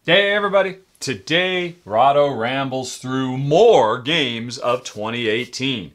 Hey everybody! Today, Rahdo rambles through more games of 2018.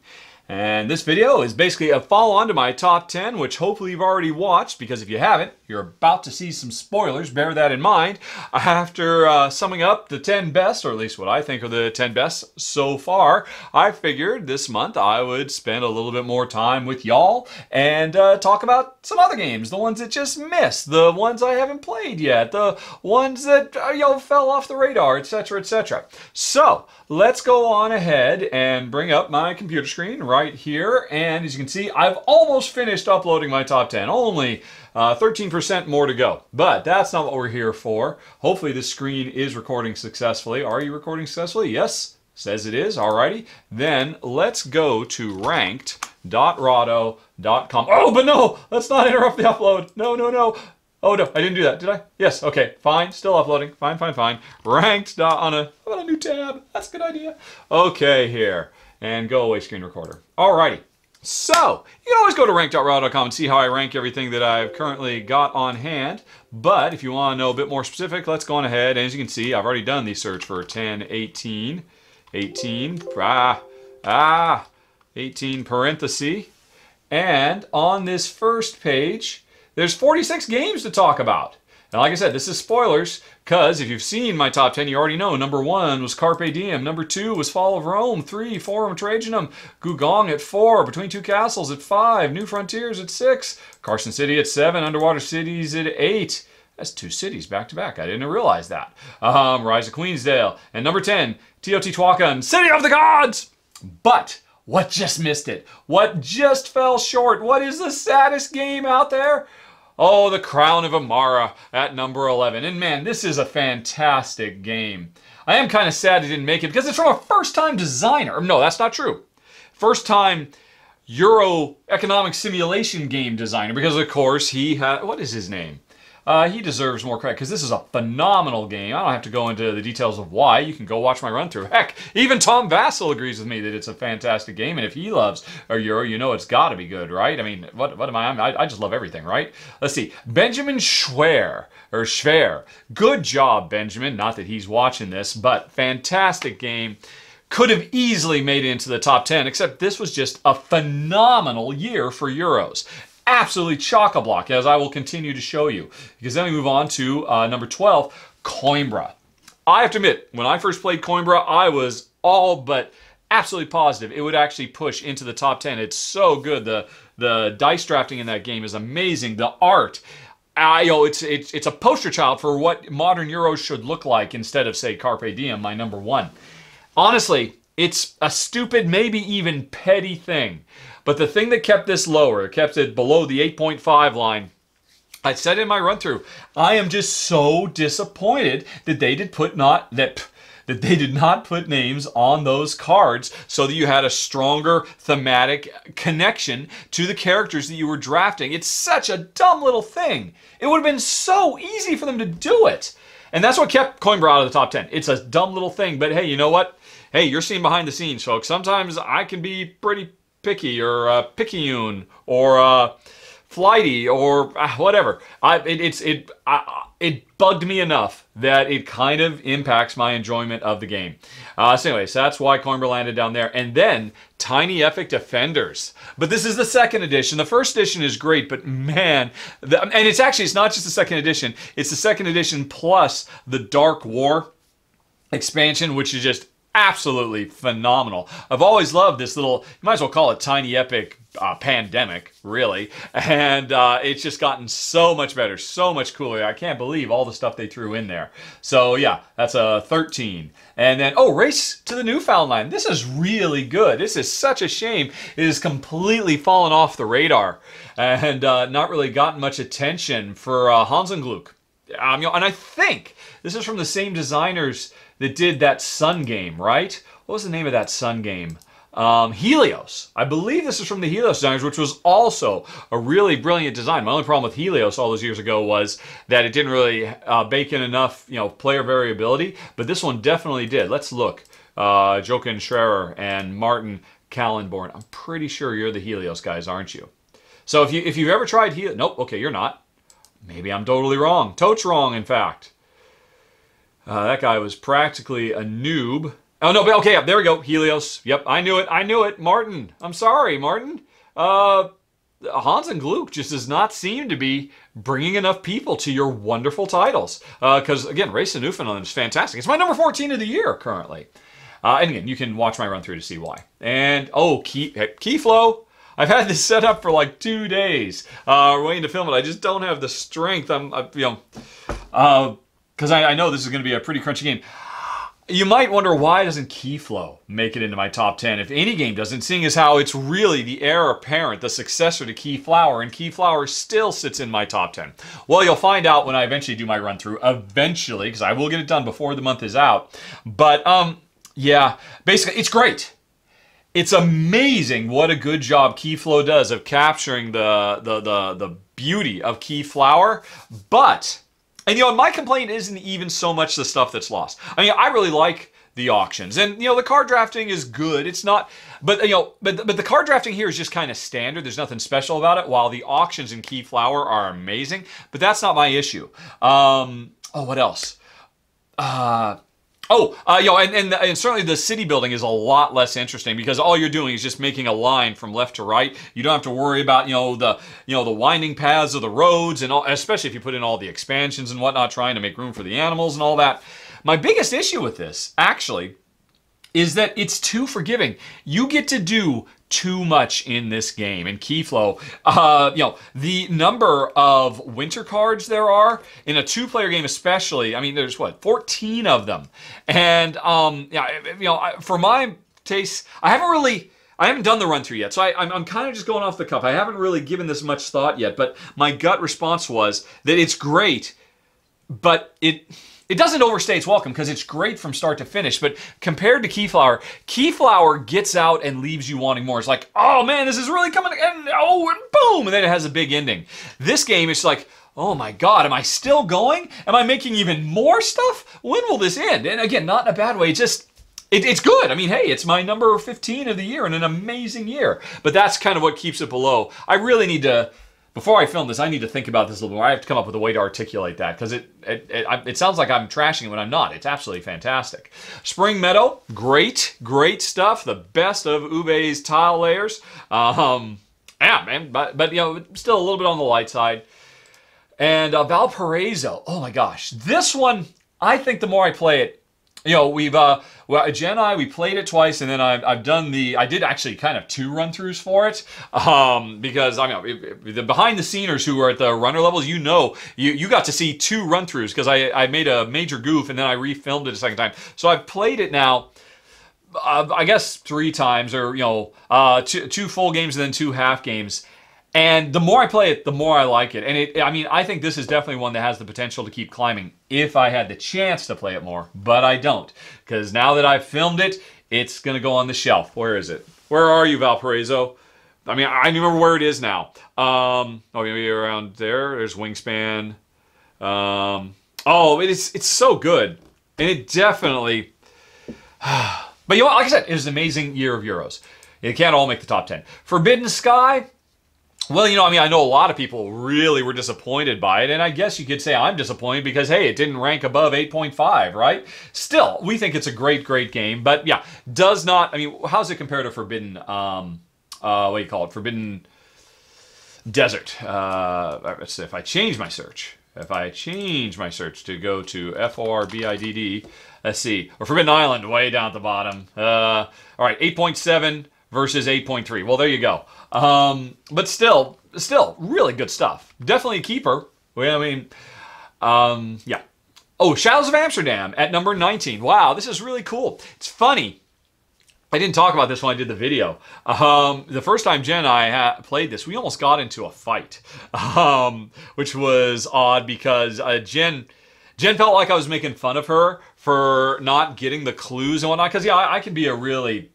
And this video is basically a follow-on to my top 10, which hopefully you've already watched, because if you haven't, you're about to see some spoilers. Bear that in mind. After summing up the 10 best, or at least what I think are the 10 best so far, I figured this month I would spend a little bit more time with y'all and talk about some other games, the ones that just missed, the ones I haven't played yet, the ones that fell off the radar, etc., etc. So, let's go on ahead and bring up my computer screen right here, and as you can see, I've almost finished uploading my top 10. Only 13% more to go, but that's not what we're here for. Hopefully this screen is recording successfully. Are you recording successfully? Yes, says it is. Alrighty, then let's go to ranked.rahdo.com. Oh, but no, let's not interrupt the upload. No. Oh no, I didn't do that, did I? Yes, okay, fine, still uploading. Fine. Ranked on a new tab. That's a good idea. Okay, here. And go away, screen recorder. Alrighty. So, you can always go to rank.rahdo.com and see how I rank everything that I've currently got on hand. But if you want to know a bit more specific, let's go on ahead. As you can see, I've already done the search for 10, 18, 18 parenthesis. And on this first page, there's 46 games to talk about. And like I said, this is spoilers, because if you've seen my top 10, you already know. Number 1 was Carpe Diem. Number 2 was Fall of Rome. 3, Forum Trajanum. Gugong at 4. Between Two Castles at 5. New Frontiers at 6. Carson City at 7. Underwater Cities at 8. That's 2 cities back to back. I didn't realize that. Rise of Queensdale. And number 10, Teotihuacan, City of the Gods! But what just missed it? What just fell short? What is the saddest game out there? Oh, the Crown of Amara at number 11. And man, this is a fantastic game. I am kind of sad it didn't make it because it's from a first-time designer. No, that's not true. First-time Euro economic simulation game designer, because of course he had, what is his name? He deserves more credit because this is a phenomenal game. I don't have to go into the details of why. You can go watch my run-through. Heck, even Tom Vassell agrees with me that it's a fantastic game, and if he loves a Euro, you know it's got to be good, right? I mean, what am I just love everything, right? Let's see. Benjamin Schwer. Good job, Benjamin. Not that he's watching this, but fantastic game. Could have easily made it into the top 10, except this was just a phenomenal year for Euros. Absolutely chock-a-block, as I will continue to show you. Because then we move on to number 12, Coimbra. I have to admit, when I first played Coimbra, I was all but absolutely positive it would actually push into the top 10. It's so good. The dice drafting in that game is amazing. The art, it's a poster child for what modern Euros should look like instead of, say, Carpe Diem, my number 1. Honestly, it's a stupid, maybe even petty thing. But the thing that kept this lower, kept it below the 8.5 line, I said in my run-through, I am just so disappointed that they did not put names on those cards so that you had a stronger thematic connection to the characters that you were drafting. It's such a dumb little thing. It would have been so easy for them to do it. And that's what kept Coimbra out of the top 10. It's a dumb little thing, but hey, you know what? Hey, you're seeing behind the scenes, folks. Sometimes I can be pretty picky or picayune or flighty or whatever. It bugged me enough that it kind of impacts my enjoyment of the game. So anyways, that's why Coimbra landed down there. And then Tiny Epic Defenders. But this is the second edition. The first edition is great, but man, and it's not just the second edition. It's the second edition plus the Dark War expansion, which is just absolutely phenomenal. I've always loved this little, you might as well call it Tiny Epic pandemic, really. And it's just gotten so much better, so much cooler. I can't believe all the stuff they threw in there. So yeah, that's a 13. And then, oh, Race to the Newfoundland. This is really good. This is such a shame. It has completely fallen off the radar and not really gotten much attention for Hans and Gluck. And I think this is from the same designers that did that Sun game, right? What was the name of that Sun game? Helios. I believe this is from the Helios designers, which was also a really brilliant design. My only problem with Helios all those years ago was that it didn't really bake in enough, player variability. But this one definitely did. Let's look. Jochen Schrerer and Martin Kallenborn. I'm pretty sure you're the Helios guys, aren't you? So if you've ever tried Helios, nope. Okay, you're not. Maybe I'm totally wrong. Totes wrong, in fact. That guy was practically a noob. Oh, no, but okay, there we go. Helios. Yep, I knew it. I knew it. Martin. I'm sorry, Martin. Hans and Gluck just does not seem to be bringing enough people to your wonderful titles. Because, again, Race to Newfoundland is fantastic. It's my number 14 of the year currently. And again, you can watch my run through to see why. And, oh, key flow. I've had this set up for like 2 days. Waiting to film it. I just don't have the strength. Because I know this is going to be a pretty crunchy game. You might wonder, why doesn't Keyflow make it into my top 10 if any game doesn't, seeing as how it's really the heir apparent, the successor to Keyflower, and Keyflower still sits in my top 10. Well, you'll find out when I eventually do my run through, eventually, because I will get it done before the month is out. But, yeah, basically, it's great. It's amazing what a good job Keyflow does of capturing the beauty of Keyflower, but... And, my complaint isn't even so much the stuff that's lost. I mean, I really like the auctions. And, the card drafting is good. It's not... But, but the card drafting here is just kind of standard. There's nothing special about it, while the auctions in Keyflower are amazing. But that's not my issue. What else? And certainly the city building is a lot less interesting because all you're doing is just making a line from left to right. You don't have to worry about the winding paths of the roads and all, especially if you put in all the expansions and whatnot, trying to make room for the animals and all that. My biggest issue with this, actually, is that it's too forgiving. You get to do too much in this game. In Keyflow, the number of winter cards there are in a two-player game especially, I mean, there's 14 of them. And, for my taste, I haven't done the run-through yet, so I'm kind of just going off the cuff. I haven't really given this much thought yet, but my gut response was that it's great, but it doesn't overstay its welcome because it's great from start to finish, but compared to Keyflower gets out and leaves you wanting more. It's like, oh man, this is really coming, and boom, and then it has a big ending. This game is like, oh my god, am I still going? Am I making even more stuff? When will this end? And again, not in a bad way, just... It's good. I mean, hey, it's my number 15 of the year and an amazing year. But that's kind of what keeps it below. I really need to... Before I film this, I need to think about this a little more. I have to come up with a way to articulate that because it sounds like I'm trashing it when I'm not. It's absolutely fantastic. Spring Meadow, great stuff. The best of Uwe's tile layers. Yeah, man, but still a little bit on the light side. And Valparaiso, oh my gosh, this one, I think the more I play it, Jen and I, we played it twice, and then I did actually kind of 2 run-throughs for it, because, the behind-the-sceners who are at the runner levels, you got to see 2 run-throughs, because I made a major goof, and then I refilmed it a second time. So I've played it now, I guess 3 times, or, 2 full games and then 2 half games. And the more I play it, the more I like it. And I think this is definitely one that has the potential to keep climbing if I had the chance to play it more, but I don't. Because now that I've filmed it, it's going to go on the shelf. Where is it? Where are you, Valparaiso? I mean, I remember where it is now. Maybe around there. There's Wingspan. It's so good. And it definitely... But like I said, it was an amazing year of Euros. It can't all make the top 10. Forbidden Sky... Well, I know a lot of people really were disappointed by it, and I guess you could say I'm disappointed because, hey, it didn't rank above 8.5, right? Still, we think it's a great game, but yeah, does not, how's it compared to Forbidden, Forbidden Desert? Let's see, if I change my search to go to FORBIDD, let's see, or Forbidden Island, way down at the bottom. All right, 8.7 versus 8.3. Well, there you go. But still, really good stuff. Definitely a keeper. Yeah. Oh, Shadows of Amsterdam at number 19. Wow, this is really cool. It's funny. I didn't talk about this when I did the video. The first time Jen and I played this, we almost got into a fight, which was odd because Jen felt like I was making fun of her for not getting the clues and whatnot. Because, yeah, I can be a really...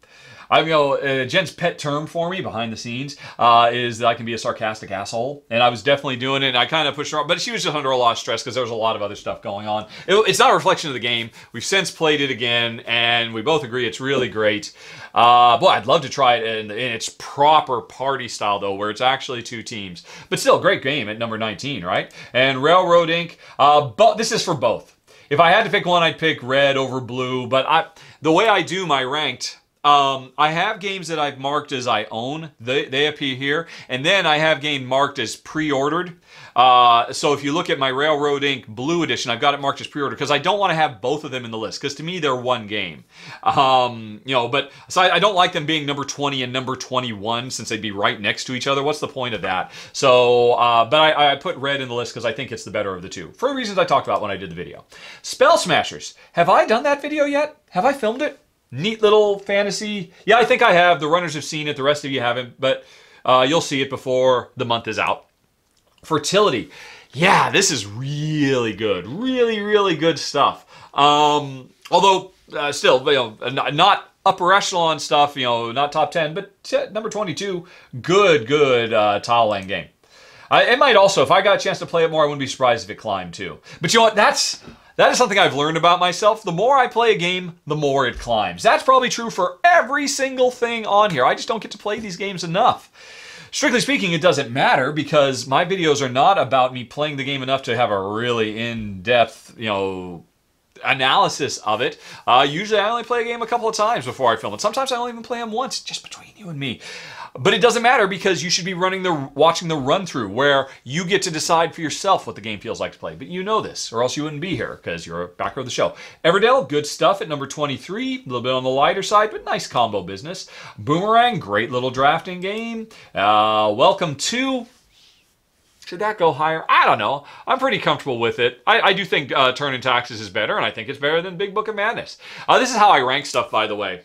Jen's pet term for me behind the scenes is that I can be a sarcastic asshole, and I was definitely doing it, and I kind of pushed her up, but she was just under a lot of stress because there was a lot of other stuff going on. It's not a reflection of the game. We've since played it again, and we both agree it's really great. Boy, I'd love to try it in its proper party style, though, where it's actually 2 teams. But still, great game at number 19, right? And Railroad Inc., but this is for both. if I had to pick one, I'd pick red over blue. But the way I do my ranked, I have games that I've marked as I own. They appear here. And then I have game marked as pre-ordered. So if you look at my Railroad Ink Blue Edition, I've got it marked as pre-order because I don't want to have both of them in the list because to me they're one game. But so I don't like them being number 20 and number 21 since they'd be right next to each other. What's the point of that? So, but I put red in the list because I think it's the better of the two for reasons I talked about when I did the video. Spell Smashers. Have I done that video yet? Have I filmed it? Neat little fantasy. Yeah, I think I have. The runners have seen it. The rest of you haven't, but you'll see it before the month is out. Fertility. Yeah, this is really good. Really, really good stuff. Although, still, not upper echelon stuff, not top 10, but number 22, good tile laying game. It might also, if I got a chance to play it more, I wouldn't be surprised if it climbed too. But you know what, that is something I've learned about myself. The more I play a game, the more it climbs. That's probably true for every single thing on here. I just don't get to play these games enough. Strictly speaking, it doesn't matter because my videos are not about me playing the game enough to have a really in-depth, analysis of it. Usually I only play a game a couple of times before I film it. Sometimes I don't even play them once, just between you and me. But it doesn't matter because you should be watching the run-through where you get to decide for yourself what the game feels like to play. But you know this, or else you wouldn't be here because you're a backer of the show. Everdell, good stuff at number 23. A little bit on the lighter side, but nice combo business. Boomerang, great little drafting game. Welcome to... Should that go higher? I don't know. I'm pretty comfortable with it. I do think Turn in Taxes is better, and I think it's better than Big Book of Madness. This is how I rank stuff, by the way.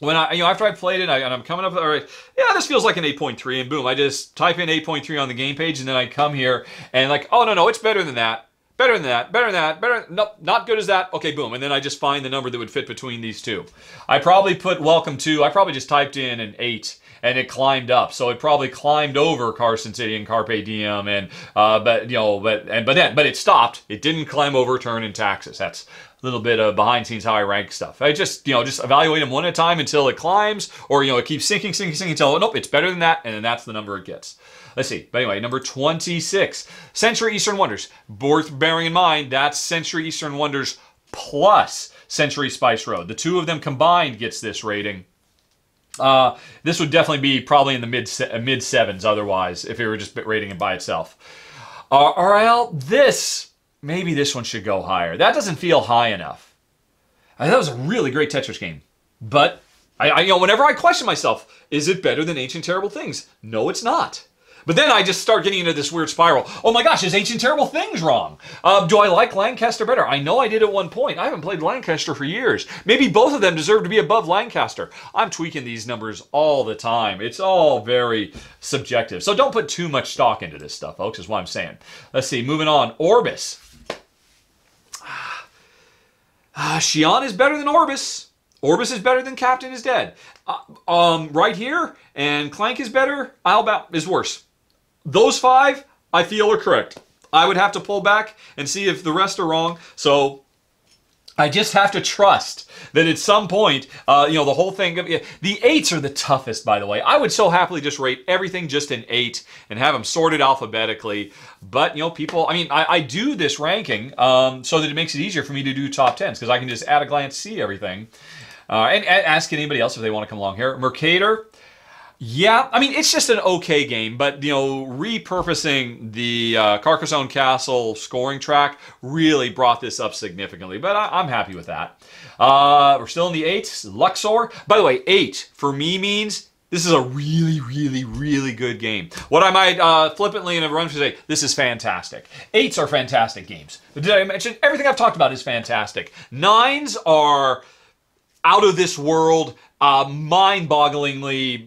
When after I played it, and I'm coming up with, all right, yeah, this feels like an 8.3, and boom, I just type in 8.3 on the game page, and then I come here, and like, oh, no, it's better than that. Better than that, better than that, better, nope, not good as that, okay, boom, and then I just find the number that would fit between these two. I probably put Welcome to, I probably just typed in an 8, and it climbed up, so it probably climbed over Carson City and Carpe Diem, and, but it stopped, it didn't climb over Turn in Taxes. That's a little bit of behind scenes how I rank stuff. I just evaluate them one at a time until it climbs, or, it keeps sinking until, nope, it's better than that, and then that's the number it gets. Let's see. But anyway, number 26, Century Eastern Wonders. Worth bearing in mind, that's Century Eastern Wonders plus Century Spice Road. The two of them combined gets this rating. This would definitely be probably in the mid sevens otherwise, if it were just rating it by itself. Maybe this one should go higher. That doesn't feel high enough. That was a really great Tetris game. But, whenever I question myself, is it better than Ancient Terrible Things? No, it's not. But then I just start getting into this weird spiral. Oh my gosh, is Ancient Terrible Things wrong? Do I like Lancaster better? I know I did at one point. I haven't played Lancaster for years. Maybe both of them deserve to be above Lancaster. I'm tweaking these numbers all the time. It's all very subjective. So don't put too much stock into this stuff, folks, is what I'm saying. Let's see, moving on. Orbis. Xi'an is better than Orbis. Orbis is better than Captain is Dead. Right here, and Clank is better. Islebound is worse. Those 5, I feel, are correct. I would have to pull back and see if the rest are wrong. So I just have to trust that at some point, the whole thing, the 8s are the toughest, by the way. I would so happily just rate everything just an 8 and have them sorted alphabetically. But, people, I do this ranking so that it makes it easier for me to do top 10s because I can just at a glance see everything. And ask anybody else if they want to come along here. Mercator. Yeah, it's just an okay game, but, repurposing the Carcassonne Castle scoring track really brought this up significantly, but I'm happy with that. We're still in the 8s. Luxor. By the way, 8 for me means this is a really, really, really good game. What I might flippantly in a run say, this is fantastic. 8s are fantastic games. But did I mention everything I've talked about is fantastic. 9s are out of this world, mind-bogglingly,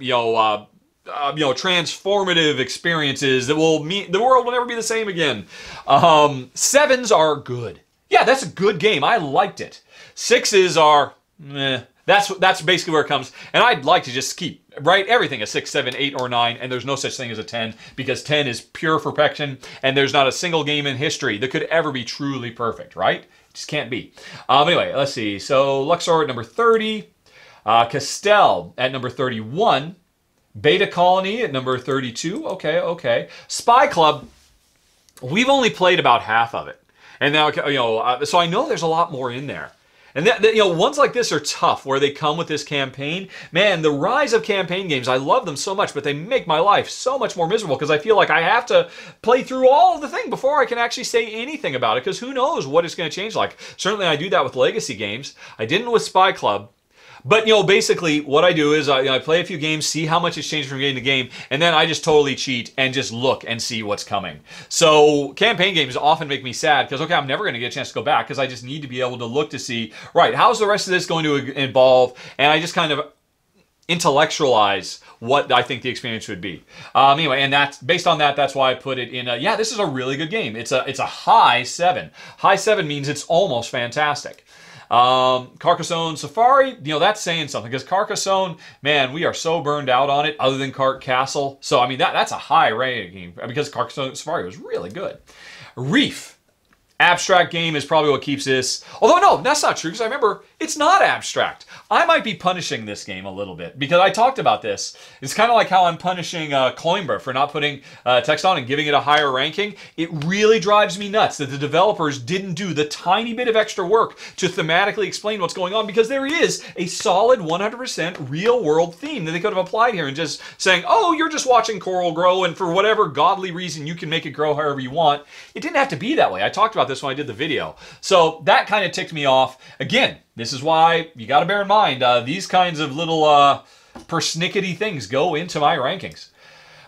transformative experiences that will mean the world will never be the same again. 7s are good. Yeah, that's a good game. I liked it. 6s are, meh. That's basically where it comes. And I'd like to just keep, everything a 6, 7, 8, or 9, and there's no such thing as a 10 because 10 is pure perfection, and there's not a single game in history that could ever be truly perfect, right? It just can't be. Anyway, let's see. So Luxor at number 30. Castell at number 31. Beta Colony at number 32. Okay. Spy Club, we've only played about half of it. And now, so I know there's a lot more in there. And ones like this are tough, where they come with this campaign. Man, the rise of campaign games, I love them so much, but they make my life so much more miserable because I feel like I have to play through all of the thing before I can actually say anything about it, because who knows what it's going to change like. Certainly I do that with legacy games. I didn't with Spy Club. But, basically what I do is I play a few games, see how much it's changed from game to game, and then I just totally cheat and just look and see what's coming. So campaign games often make me sad because, okay, I'm never going to get a chance to go back because I just need to be able to look to see, right, how's the rest of this going to evolve? And I just kind of intellectualize what I think the experience would be. Anyway, and that's based on that. That's why I put it in. Yeah, this is a really good game. It's a high 7. High 7 means it's almost fantastic. Carcassonne Safari, that's saying something, because Carcassonne, man, we are so burned out on it, other than Cart Castle. So, I mean, that's a high rating, because Carcassonne Safari was really good. Reef. Abstract game is probably what keeps this. Although, no, that's not true, because I remember it's not abstract. I might be punishing this game a little bit, because I talked about this. It's kind of like how I'm punishing Coimbra for not putting text on and giving it a higher ranking. It really drives me nuts that the developers didn't do the tiny bit of extra work to thematically explain what's going on, because there is a solid 100% real-world theme that they could have applied here, and just saying, oh, you're just watching coral grow, and for whatever godly reason, you can make it grow however you want. It didn't have to be that way. I talked about this when I did the video. So that kind of ticked me off. Again, this is why you got to bear in mind these kinds of little persnickety things go into my rankings.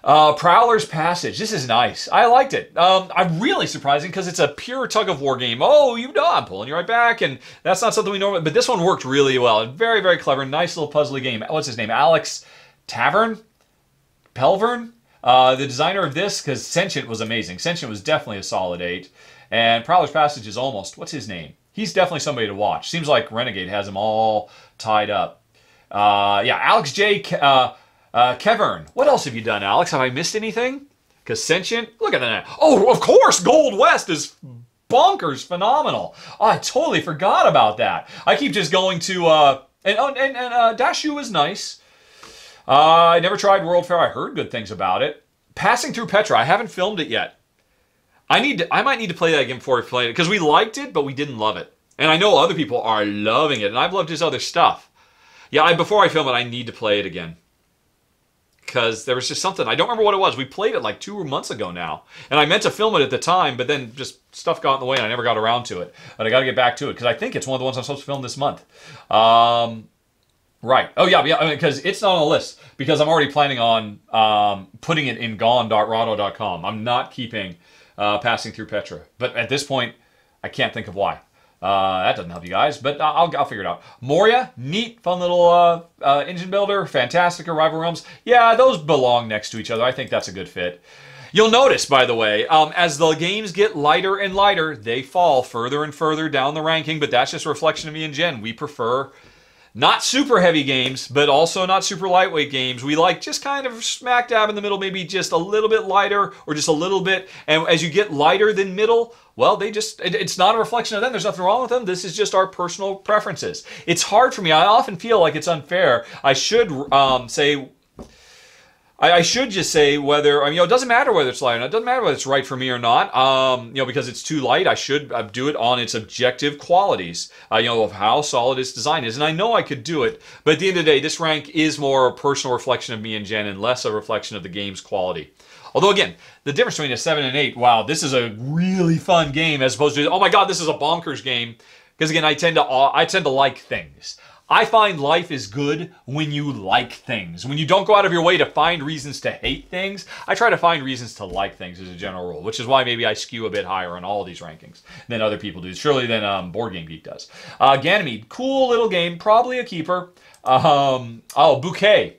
Prowler's Passage. This is nice. I liked it. I'm really surprising because it's a pure tug-of-war game. Oh, I'm pulling you right back, and that's not something we normally... But this one worked really well. Very, very clever. Nice little puzzly game. What's his name? Alex Pelvern? The designer of this, because Sentient was amazing. Sentient was definitely a solid 8. And Prowler's Passage is almost... What's his name? He's definitely somebody to watch. Seems like Renegade has them all tied up. Yeah, Alex J. Kevern. What else have you done, Alex? Have I missed anything? Because Sentient... Look at that. Oh, of course! Gold West is bonkers phenomenal. Oh, I totally forgot about that. I keep just going to... Dashu is nice. I never tried World Fair. I heard good things about it. Passing Through Petra. I haven't filmed it yet. I might need to play that again before we play it, because we liked it, but we didn't love it. And I know other people are loving it, and I've loved his other stuff. Yeah, before I film it, I need to play it again. Because there was just something, I don't remember what it was. We played it like 2 months ago now. And I meant to film it at the time, but then just stuff got in the way and I never got around to it. But I got to get back to it, because I think it's one of the ones I'm supposed to film this month. Right. Oh, yeah, because it's not on the list, because I'm already planning on putting it in gone.rahdo.com. I'm not keeping Passing Through Petra. But at this point, I can't think of why. That doesn't help you guys, but I'll figure it out. Moria, neat, fun little engine builder. Fantastica, Rival Realms. Yeah, those belong next to each other. I think that's a good fit. You'll notice, by the way, as the games get lighter and lighter, they fall further and further down the ranking, but that's just a reflection of me and Jen. We prefer not super heavy games, but also not super lightweight games. We like just kind of smack dab in the middle, maybe just a little bit lighter or just a little bit. And as you get lighter than middle, well, it's not a reflection of them. There's nothing wrong with them. This is just our personal preferences. It's hard for me. I often feel like it's unfair. I should just say whether, it doesn't matter whether it's light or not. It doesn't matter whether it's right for me or not. Because it's too light, I should do it on its objective qualities, of how solid its design is. And I know I could do it, but at the end of the day, this rank is more a personal reflection of me and Jen and less a reflection of the game's quality. Although, again, the difference between a 7 and 8, wow, this is a really fun game as opposed to, oh my god, this is a bonkers game. Because, again, I tend to like things. I find life is good when you like things. When you don't go out of your way to find reasons to hate things, I try to find reasons to like things as a general rule, which is why maybe I skew a bit higher on all of these rankings than other people do. Surely than Board Game Geek does. Ganymede, cool little game, probably a keeper. Bouquet.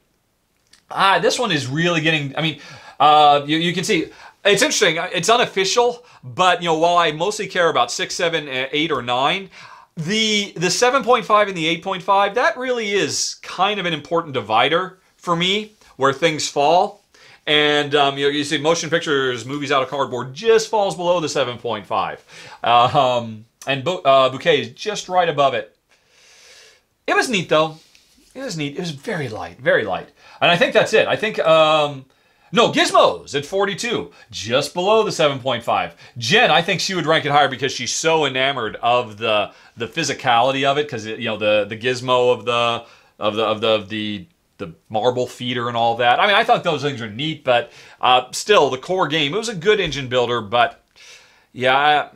This one is really getting, you can see, it's interesting, it's unofficial, but while I mostly care about 6, 7, 8, or 9, the 7.5 and the 8.5, that really is kind of an important divider for me, where things fall. And you see motion pictures, movies out of cardboard just falls below the 7.5. And Bouquet is just right above it. It was neat, though. It was neat. It was very light, very light. And I think that's it. I think... No, Gizmos at 42, just below the 7.5. Jen, I think she would rank it higher because she's so enamored of the physicality of it, because you know the gizmo of the marble feeder and all that. I mean, I thought those things are neat, but still, the core game, it was a good engine builder, but yeah,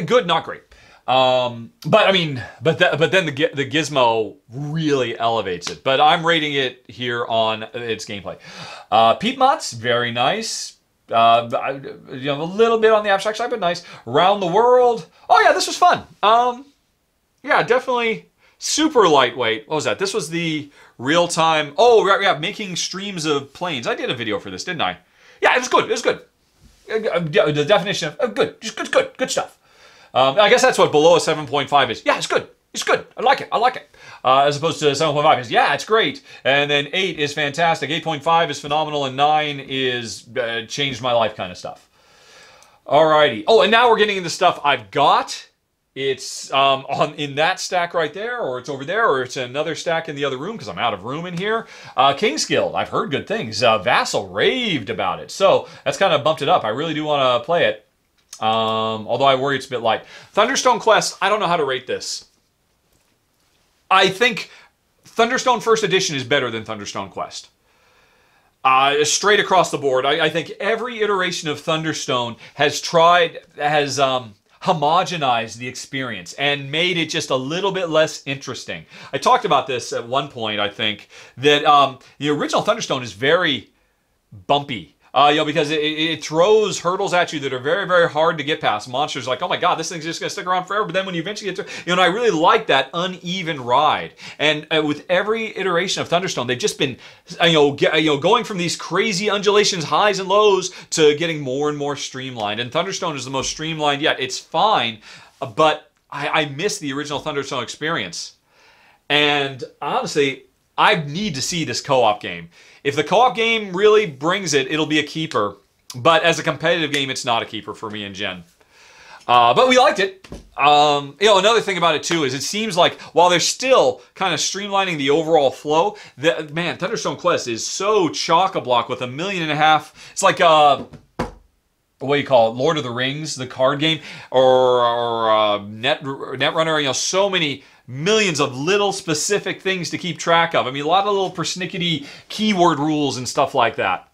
good, not great. But I mean, but then the gizmo really elevates it. But I'm rating it here on its gameplay. Peatmots, very nice. You know, a little bit on the abstract side, but nice. Round the World. Oh yeah, this was fun. Yeah, definitely super lightweight. What was that? This was the real-time. Oh, yeah, making streams of planes. I did a video for this, didn't I? Yeah, it was good. It was good. The definition of good, just good stuff. I guess that's what below a 7.5 is. Yeah, it's good. It's good. I like it. I like it. As opposed to 7.5 is, yeah, it's great. And then 8 is fantastic. 8.5 is phenomenal. And 9 is changed my life kind of stuff. Alrighty. Oh, and now we're getting into stuff I've got. It's in that stack right there, or it's over there, or it's another stack in the other room because I'm out of room in here. King's Guild, I've heard good things. Vassal raved about it. So that's kind of bumped it up. I really do want to play it. Although I worry it's a bit light. Thunderstone Quest, I don't know how to rate this. I think Thunderstone First Edition is better than Thunderstone Quest. Straight across the board. I think every iteration of Thunderstone has homogenized the experience and made it just a little bit less interesting. I talked about this at one point, I think, that the original Thunderstone is very bumpy. You know, because it throws hurdles at you that are very, very hard to get past. Monsters like, oh my god, this thing's just going to stick around forever. But then when you eventually get to, you know, I really like that uneven ride. And with every iteration of Thunderstone, they've just been, going from these crazy undulations, highs and lows, to getting more and more streamlined. And Thunderstone is the most streamlined yet. It's fine, but I miss the original Thunderstone experience. And honestly, I need to see this co-op game. If the co-op game really brings it, it'll be a keeper. But as a competitive game, it's not a keeper for me and Jen. But we liked it. Another thing about it too is it seems like while they're still kind of streamlining the overall flow, man, Thunderstone Quest is so chock-a-block with 1.5 million. It's like what do you call it? Lord of the Rings, the card game, or Netrunner. You know, so many millions of little specific things to keep track of. I mean, a lot of little persnickety keyword rules and stuff like that.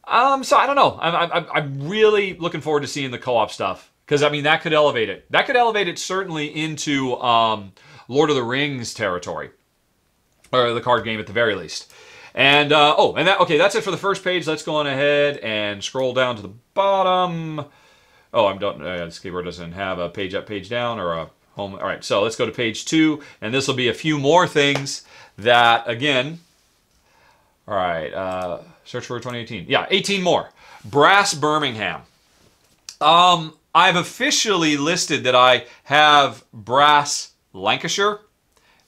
So I don't know. I'm really looking forward to seeing the co-op stuff, because I mean that could elevate it. That could elevate it certainly into Lord of the Rings territory, or the card game at the very least. And that's it for the first page. Let's go on ahead and scroll down to the bottom. Oh, I'm done. This keyboard doesn't have a page up, page down, or a home. All right, so let's go to page 2, and this will be a few more things that, again, all right, search for 2018. Yeah, 18 more. Brass Birmingham. I've officially listed that I have Brass Lancashire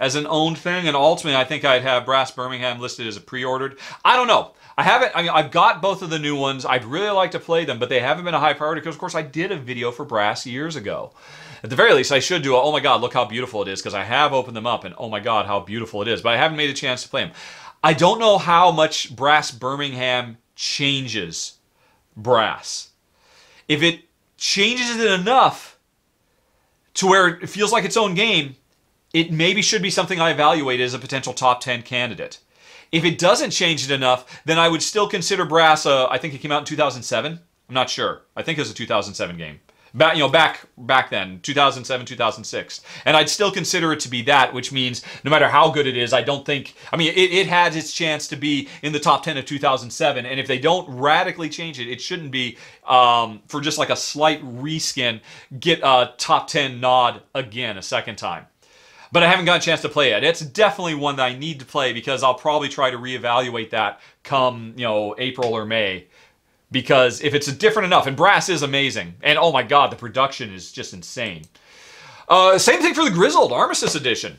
as an owned thing, and ultimately I think I'd have Brass Birmingham listed as a pre-ordered. I don't know. I haven't, I mean, I've got both of the new ones. I'd really like to play them, but they haven't been a high priority because, of course, I did a video for Brass years ago. At the very least, I should do a, oh my god, look how beautiful it is, because I have opened them up, and oh my god, how beautiful it is. But I haven't made a chance to play them. I don't know how much Brass Birmingham changes Brass. If it changes it enough to where it feels like its own game, it maybe should be something I evaluate as a potential top 10 candidate. If it doesn't change it enough, then I would still consider Brass, I think it came out in 2007. I'm not sure. I think it was a 2007 game. Back then, 2007, 2006. And I'd still consider it to be that, which means no matter how good it is, I don't think, I mean, it has its chance to be in the top 10 of 2007. And if they don't radically change it, it shouldn't be, for just like a slight reskin, get a top 10 nod again a second time. But I haven't got a chance to play it. It's definitely one that I need to play because I'll probably try to reevaluate that come, April or May. Because if it's different enough, and Brass is amazing, and oh my god, the production is just insane. Same thing for the Grizzled Armistice Edition.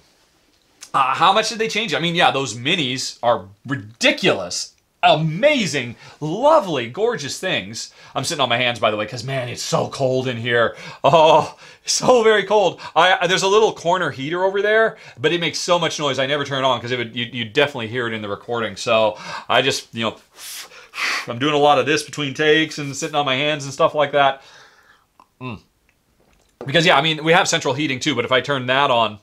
How much did they change? I mean, yeah, those minis are ridiculous, amazing, lovely, gorgeous things. I'm sitting on my hands, by the way, because man, it's so cold in here. Oh, so very cold. There's a little corner heater over there, but it makes so much noise. I never turn it on because you'd definitely hear it in the recording. So I just, I'm doing a lot of this between takes and sitting on my hands and stuff like that. Because, yeah, I mean, we have central heating too, but if I turn that on,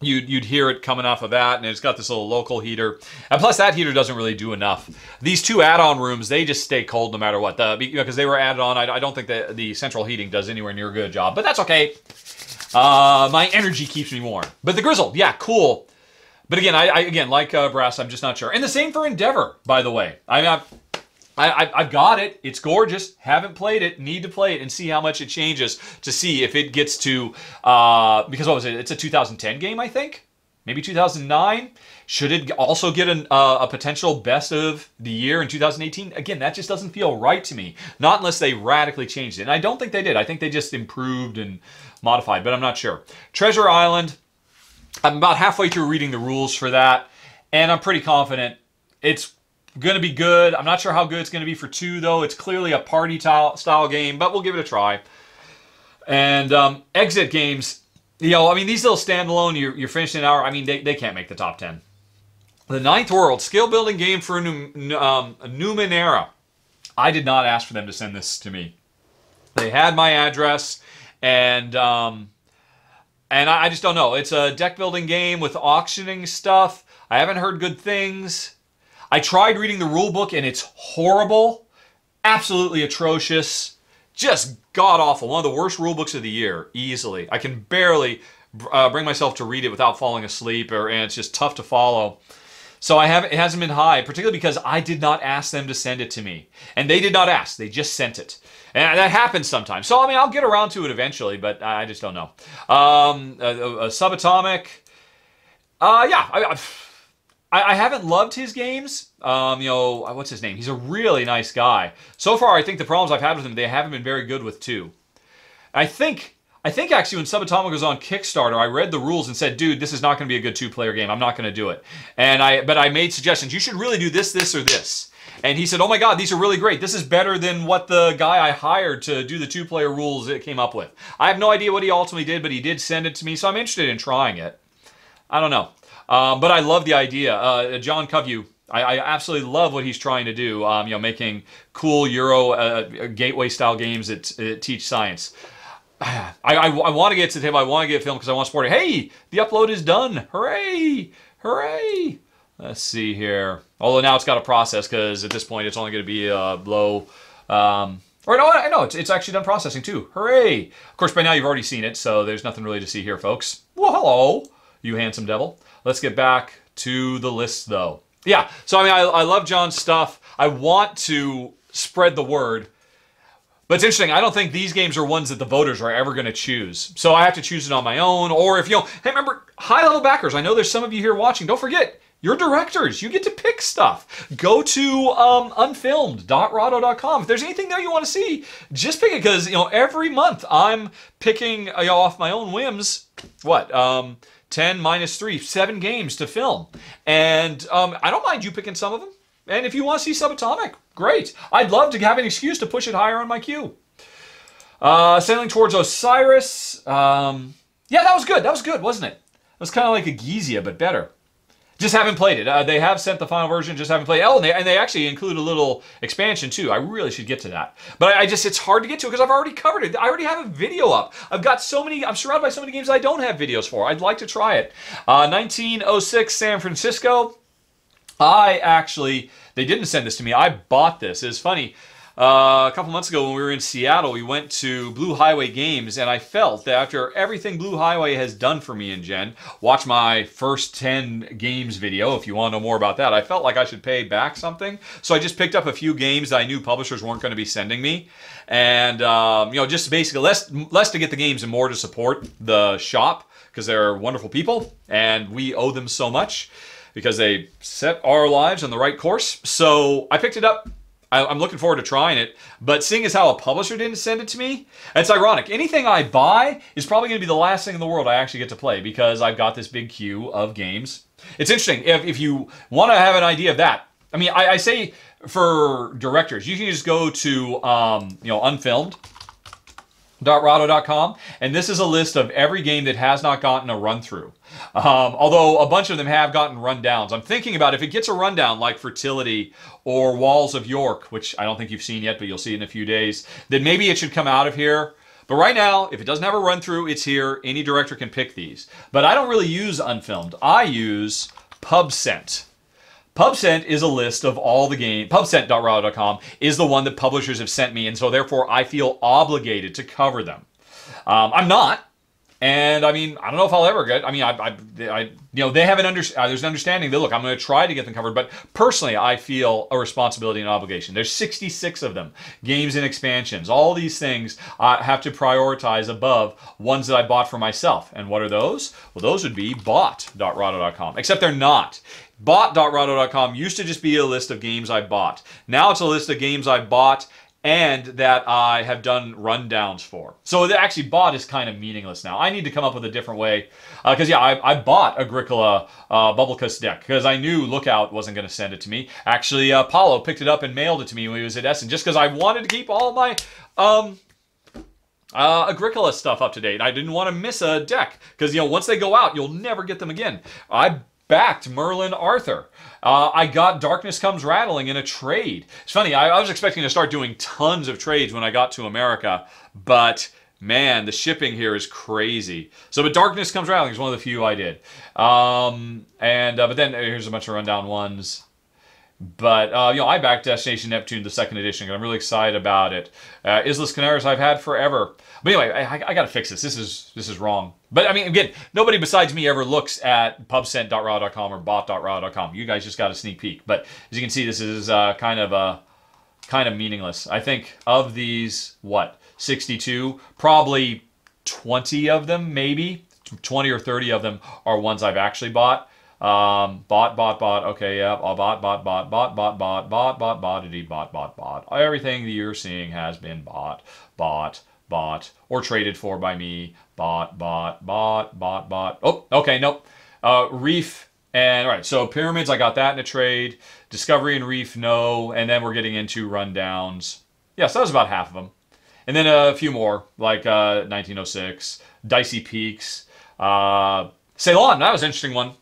you'd hear it coming off of that, and it's got this little local heater. And plus, that heater doesn't really do enough. These two add-on rooms, they just stay cold no matter what. Because they were added on, I don't think that the central heating does anywhere near a good job. But that's okay. My energy keeps me warm. But the Grizzle, yeah, cool. But again, again, like Brass, I'm just not sure. And the same for Endeavor, by the way. I've got it. It's gorgeous. Haven't played it. Need to play it and see how much it changes to see if it gets to... because what was it? It's a 2010 game, I think? Maybe 2009? Should it also get a potential best of the year in 2018? Again, that just doesn't feel right to me. Not unless they radically changed it. And I don't think they did. I think they just improved and modified, but I'm not sure. Treasure Island. I'm about halfway through reading the rules for that, and I'm pretty confident it's going to be good. I'm not sure how good it's going to be for 2, though. It's clearly a party-style game, but we'll give it a try. And exit games, you know, I mean, these little standalone, you're finished in an hour. I mean, they can't make the top 10. The Ninth World, skill-building game for Numenera. I did not ask for them to send this to me. They had my address, and I just don't know. It's a deck-building game with auctioning stuff. I haven't heard good things. I tried reading the rule book, and it's horrible. Absolutely atrocious. Just god-awful. One of the worst rule books of the year, easily. I can barely bring myself to read it without falling asleep, and it's just tough to follow. So it hasn't been high, particularly because I did not ask them to send it to me. And they did not ask. They just sent it. And that happens sometimes. So, I mean, I'll get around to it eventually, but I just don't know. Subatomic. Yeah, I haven't loved his games. You know, what's his name? He's a really nice guy. So far, I think the problems I've had with him, they haven't been very good with 2. I think actually when Subatomic was on Kickstarter, I read the rules and said, dude, this is not going to be a good 2-player game. I'm not going to do it. But I made suggestions. You should really do this, this, or this. And he said, oh my God, these are really great. This is better than what the guy I hired to do the 2-player rules it came up with. I have no idea what he ultimately did, but he did send it to me, so I'm interested in trying it. I don't know. But I love the idea. John Covey, I absolutely love what he's trying to do, you know, making cool Euro gateway-style games that teach science. I want to get to the table. I want to get filmed because I want to support it. Hey, the upload is done. Hooray! Hooray! Let's see here. Although now it's got to process because at this point it's only going to be low. Or no, I know it's actually done processing too. Hooray! Of course, by now you've already seen it, so there's nothing really to see here, folks. Well, hello, you handsome devil. Let's get back to the list, though. Yeah, so I mean, I love John's stuff. I want to spread the word. But it's interesting, I don't think these games are ones that the voters are ever going to choose. So I have to choose it on my own. Or if, you know, hey, remember, high-level backers, I know there's some of you here watching. Don't forget, you're directors. You get to pick stuff. Go to unfilmed.rahdo.com. If there's anything there you want to see, just pick it. Because, you know, every month I'm picking, you know, off my own whims, 10 minus 3, 7 games to film. And I don't mind you picking some of them. And if you want to see Subatomic, great. I'd love to have an excuse to push it higher on my queue. Sailing Towards Osiris. Yeah, that was good. That was good, wasn't it? It was kind of like a Gizia, but better. Just haven't played it. They have sent the final version, just haven't played it. Oh, and they actually include a little expansion, too. I really should get to that. But it's hard to get to because I've already covered it. I already have a video up. I'm surrounded by so many games I don't have videos for. I'd like to try it. 1906 San Francisco. They didn't send this to me. I bought this. It's funny. A couple months ago when we were in Seattle, we went to Blue Highway Games, and I felt that after everything Blue Highway has done for me and Jen, watch my first 10 games video if you want to know more about that, I felt like I should pay back something. So I just picked up a few games that I knew publishers weren't going to be sending me. And, you know, just basically less to get the games and more to support the shop because they're wonderful people, and we owe them so much because they set our lives on the right course. So I picked it up. I'm looking forward to trying it, but seeing as how a publisher didn't send it to me, it's ironic. Anything I buy is probably going to be the last thing in the world I actually get to play because I've got this big queue of games. It's interesting. If you want to have an idea of that, I mean, I say for directors, you can just go to, you know, Unfilmed, Rahdo.com, and this is a list of every game that has not gotten a run through. Although a bunch of them have gotten rundowns. I'm thinking about if it gets a rundown like Fertility or Walls of York, which I don't think you've seen yet, but you'll see in a few days, then maybe it should come out of here. But right now, if it doesn't have a run through, it's here. Any director can pick these. But I don't really use Unfilmed. I use PubScent. PubScent is a list of all the games. PubScent.rahdo.com is the one that publishers have sent me, and so therefore I feel obligated to cover them. I'm not, and I mean, I don't know if I'll ever get. I mean, you know, they have there's an understanding that look, I'm going to try to get them covered, but personally, I feel a responsibility and obligation. There's 66 of them, games and expansions. All these things I have to prioritize above ones that I bought for myself. And what are those? Well, those would be bought.rahdo.com, except they're not. Bought.rahdo.com used to just be a list of games I bought. Now it's a list of games I bought and that I have done rundowns for. So actually bought is kind of meaningless now. I need to come up with a different way. Because yeah, I bought Agricola Bubblecus deck because I knew Lookout wasn't going to send it to me. Actually, Paulo picked it up and mailed it to me when he was at Essen just because I wanted to keep all my Agricola stuff up to date. I didn't want to miss a deck because, you know, once they go out, you'll never get them again. I backed Merlin Arthur. I got Darkness Comes Rattling in a trade. It's funny, I was expecting to start doing tons of trades when I got to America, but man, the shipping here is crazy. So, but Darkness Comes Rattling is one of the few I did. But then here's a bunch of rundown ones. But, you know, I backed Destination Neptune, the 2nd edition, and I'm really excited about it. Islas Canaris I've had forever. But anyway, I got to fix this. This is wrong. But, I mean, again, nobody besides me ever looks at pubscent.rahdo.com or bot.rahdo.com. You guys just got a sneak peek. But as you can see, this is kind of meaningless. I think of these, 62? Probably 20 of them, maybe. 20 or 30 of them are ones I've actually bought. Bought. Okay, yeah. Bought. Everything that you're seeing has been bought, or traded for by me. Bought. Oh, okay, nope. Reef and, all right, so Pyramids, I got that in a trade. Discovery and Reef, no. And then we're getting into rundowns. Yeah, so that was about half of them. And then a few more, like 1906, Dicey Peaks, Ceylon, that was an interesting one.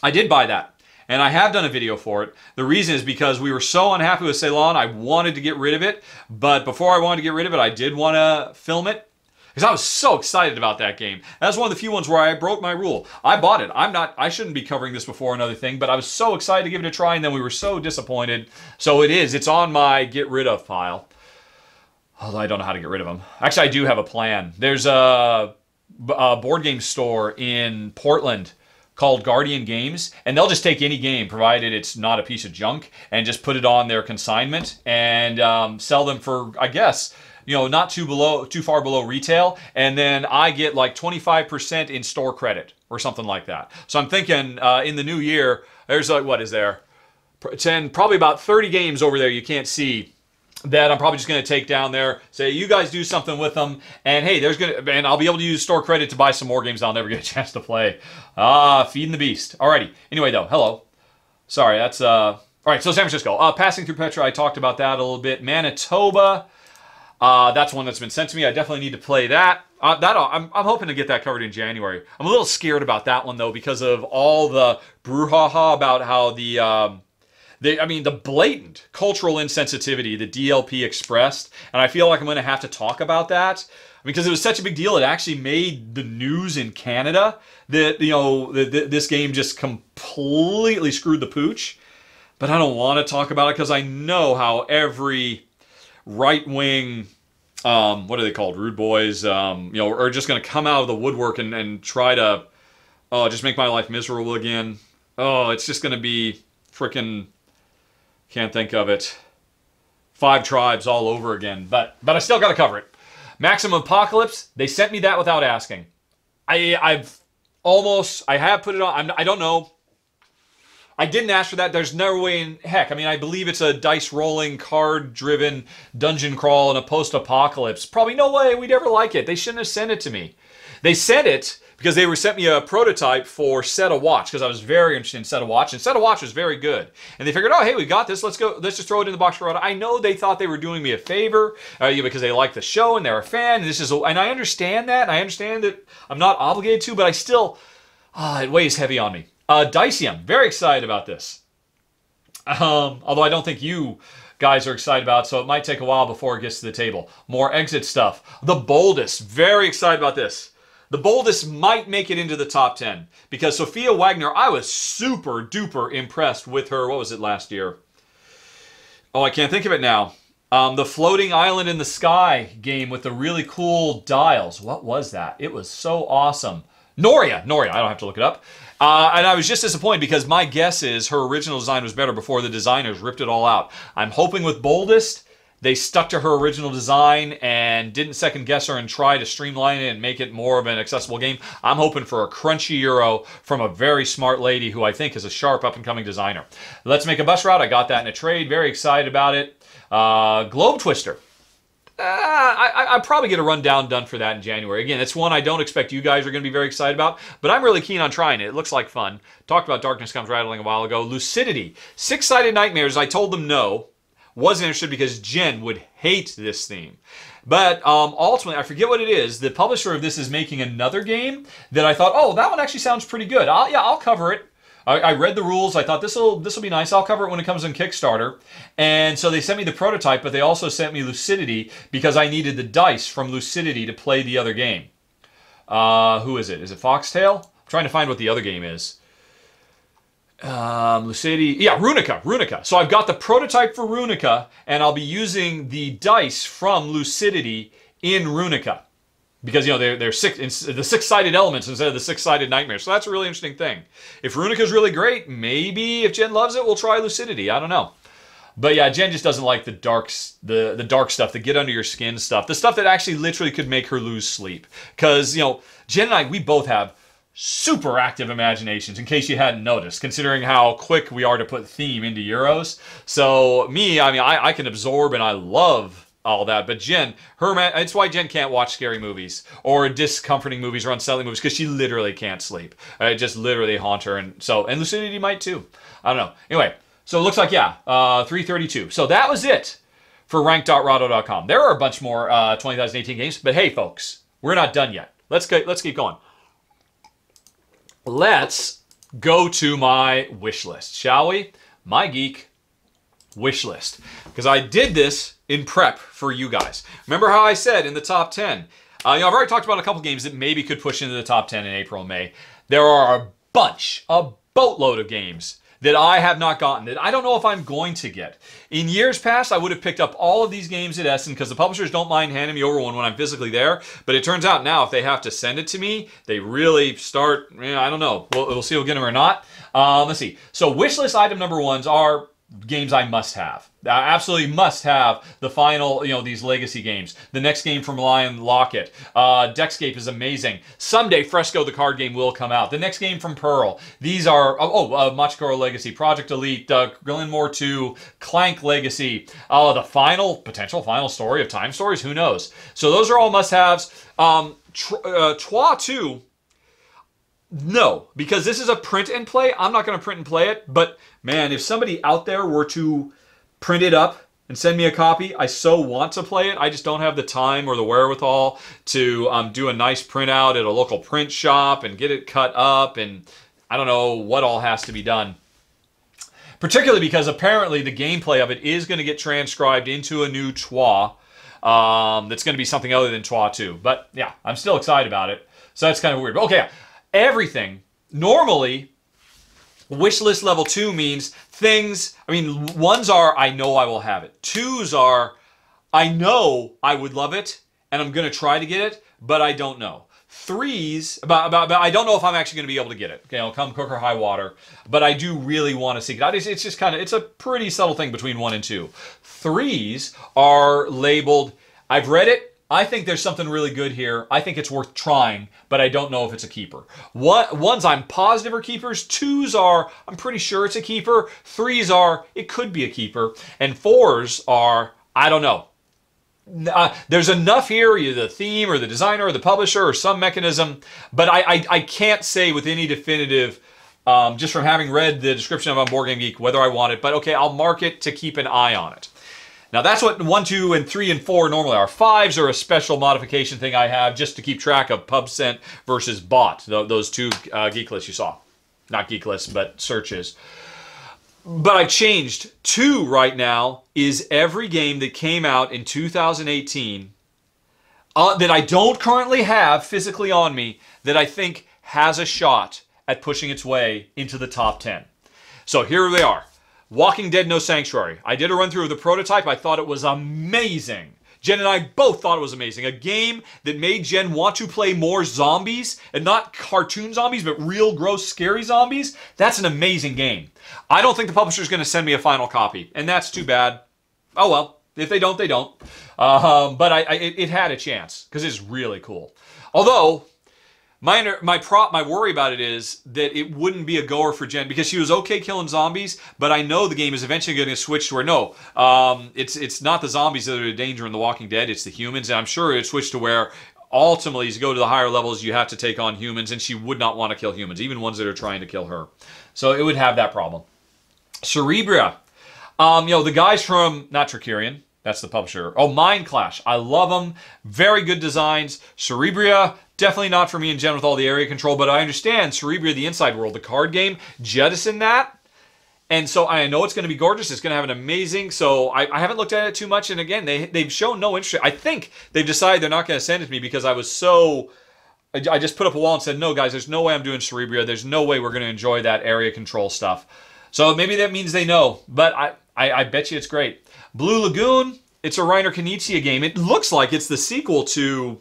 I did buy that, and I have done a video for it. The reason is because we were so unhappy with Ceylon, I wanted to get rid of it, but before I wanted to get rid of it, I did want to film it, because I was so excited about that game. That's one of the few ones where I broke my rule. I bought it. I shouldn't be covering this before another thing, but I was so excited to give it a try, and then we were so disappointed. So it's on my get rid of pile. Although I don't know how to get rid of them. Actually, I do have a plan. There's a board game store in Portland called Guardian Games, and they'll just take any game, provided it's not a piece of junk, and just put it on their consignment and sell them for, I guess, you know, not too far below retail, and then I get like 25% in store credit or something like that. So I'm thinking in the new year, there's like, what is there? Probably about 30 games over there you can't see that I'm probably just going to take down there, say, you guys do something with them, and hey, and I'll be able to use store credit to buy some more games I'll never get a chance to play. Feeding the beast. Alrighty. Anyway, though, hello. Sorry, that's, alright, so San Francisco. Passing Through Petra, I talked about that a little bit. Manitoba, that's one that's been sent to me. I definitely need to play that. I'm hoping to get that covered in January. I'm a little scared about that one, though, because of all the brouhaha about how the blatant cultural insensitivity the DLP expressed, and I feel like I'm going to have to talk about that because it was such a big deal. It actually made the news in Canada that, you know, this game just completely screwed the pooch. But I don't want to talk about it because I know how every right-wing, what are they called, rude boys, you know, are just going to come out of the woodwork and try to, just make my life miserable again. Oh, it's just going to be freaking, can't think of it, 5 Tribes all over again. But I still got to cover it. Maximum Apocalypse, they sent me that without asking. I have put it on. I don't know. I didn't ask for that. There's no way in heck. I mean, I believe it's a dice rolling, card driven dungeon crawl in a post apocalypse. Probably no way we'd ever like it. They shouldn't have sent it to me. They sent it because they were sent me a prototype for Set a Watch, because I was very interested in Set a Watch, and Set a Watch was very good. And they figured, oh, hey, we got this. Let's just throw it in the box for Rahdo. I know they thought they were doing me a favor because they like the show and they're a fan. And I understand that. And I understand that I'm not obligated to, but I still, it weighs heavy on me. Dicey, very excited about this. Although I don't think you guys are excited about it, so it might take a while before it gets to the table. More exit stuff. The Boldest, very excited about this. The Boldest might make it into the top 10 because Sophia Wagner, I was super duper impressed with her. What was it last year? Oh, I can't think of it now. The Floating Island in the Sky game with the really cool dials. What was that? It was so awesome. Noria, I don't have to look it up. And I was just disappointed because my guess is her original design was better before the designers ripped it all out. I'm hoping with Boldest, they stuck to her original design and didn't second guess her and try to streamline it and make it more of an accessible game. I'm hoping for a crunchy Euro from a very smart lady who I think is a sharp up-and-coming designer. Let's Make a Bus Route. I got that in a trade. Very excited about it. Globe Twister. I'll probably get a rundown done for that in January. Again, it's one I don't expect you guys are going to be very excited about, but I'm really keen on trying it. It looks like fun. Talked about Darkness Comes Rattling a while ago. Lucidity. Six-Sided Nightmares. I told them no. Wasn't interested because Jen would hate this theme. But ultimately, I forget what it is. The publisher of this is making another game that I thought, oh, that one actually sounds pretty good. I'll cover it. I read the rules. I thought this will be nice. I'll cover it when it comes on Kickstarter. And so they sent me the prototype, but they also sent me Lucidity because I needed the dice from Lucidity to play the other game. Who is it? Is it Foxtail? I'm trying to find what the other game is. Lucidity. Yeah, Runica. So I've got the prototype for Runica, and I'll be using the dice from Lucidity in Runica. Because, you know, they're the six-sided elements instead of the six-sided nightmares. So that's a really interesting thing. If Runica's really great, maybe if Jen loves it, we'll try Lucidity. I don't know. But yeah, Jen just doesn't like the dark stuff, the get under your skin stuff. The stuff that actually literally could make her lose sleep. Because, you know, Jen and I, we both have super active imaginations, in case you hadn't noticed, considering how quick we are to put theme into Euros. So me, I mean, I can absorb and I love all that, but Jen, it's why Jen can't watch scary movies or discomforting movies or unsettling movies, because she literally can't sleep. It just literally haunt her, and Lucidity might too. I don't know. Anyway, so it looks like, yeah, 332. So that was it for rank.rahdo.com. There are a bunch more 2018 games, but hey, folks, we're not done yet. Let's keep going. Let's go to my wish list, shall we? My Geek wish list, because I did this in prep for you guys. Remember how I said in the top 10, I've already talked about a couple games that maybe could push into the top 10 in April and May. There are a boatload of games that I have not gotten, that I don't know if I'm going to get. In years past, I would have picked up all of these games at Essen because the publishers don't mind handing me over one when I'm physically there. But it turns out now, if they have to send it to me, they really start, I don't know. We'll see if we'll get them or not. Let's see. So wish list item number ones are games I must have. I absolutely must have the final, these legacy games. The next game from Lion Locket. Deckscape is amazing. Someday Fresco, the card game, will come out. The next game from Pearl. These are, Machikoro Legacy, Project Elite, Glenmore 2, Clank Legacy. The potential final story of Time Stories, who knows? So those are all must-haves. Twa 2, no, because this is a print and play. I'm not going to print and play it, but man, if somebody out there were to print it up and send me a copy, I so want to play it. I just don't have the time or the wherewithal to do a nice printout at a local print shop and get it cut up, and I don't know what all has to be done. Particularly because apparently the gameplay of it is going to get transcribed into a new Twa. That's going to be something other than Twa 2. But yeah, I'm still excited about it. So that's kind of weird. But okay, everything. Normally, wish list level 2 means things, ones are, I know I will have it. Twos are, I know I would love it, and I'm going to try to get it, but I don't know. Threes, but I don't know if I'm actually going to be able to get it. Okay, I'll come cook or high water, but I do really want to seek it out. It's just kind of, it's a pretty subtle thing between 1 and 2. Threes are labeled, I've read it, I think there's something really good here. I think it's worth trying, but I don't know if it's a keeper. Ones I'm positive are keepers. Twos are, I'm pretty sure it's a keeper. Threes are, it could be a keeper. And fours are, I don't know. there's enough here, either the theme or the designer or the publisher or some mechanism, but I can't say with any definitive, just from having read the description of on Board Game Geek, whether I want it. But okay, I'll mark it to keep an eye on it. Now that's what 1, 2, and 3, and 4 normally are. 5s are a special modification thing I have just to keep track of pub sent versus bought. Those two geek lists you saw. Not geek lists, but searches. But I changed. 2 right now is every game that came out in 2018 that I don't currently have physically on me that I think has a shot at pushing its way into the top 10. So here they are. Walking Dead No Sanctuary. I did a run through of the prototype. I thought it was amazing. Jen and I both thought it was amazing. A game that made Jen want to play more zombies, and not cartoon zombies, but real gross, scary zombies. That's an amazing game. I don't think the publisher's going to send me a final copy, and that's too bad. Oh well, if they don't, they don't. But it had a chance, because it's really cool. Although, my worry about it is that it wouldn't be a goer for Jen, because she was okay killing zombies, but I know the game is eventually going to switch to where it's not the zombies that are a danger in The Walking Dead, it's the humans, and I'm sure it switched to where ultimately as you go to the higher levels you have to take on humans, and she would not want to kill humans, even ones that are trying to kill her. So it would have that problem. Cerebria. The guys from, not Tricerion, that's the publisher. Oh, Mind Clash. I love them. Very good designs. Cerebria, definitely not for me in general with all the area control, but I understand Cerebria, the Inside World, the card game, jettison that. And so I know it's going to be gorgeous. It's going to have an amazing... So I haven't looked at it too much. And again, they've shown no interest. I think they've decided they're not going to send it to me because I was so... I just put up a wall and said, no, guys, there's no way I'm doing Cerebria. There's no way we're going to enjoy that area control stuff. So maybe that means they know. But I bet you it's great. Blue Lagoon, it's a Reiner Knizia game. It looks like it's the sequel to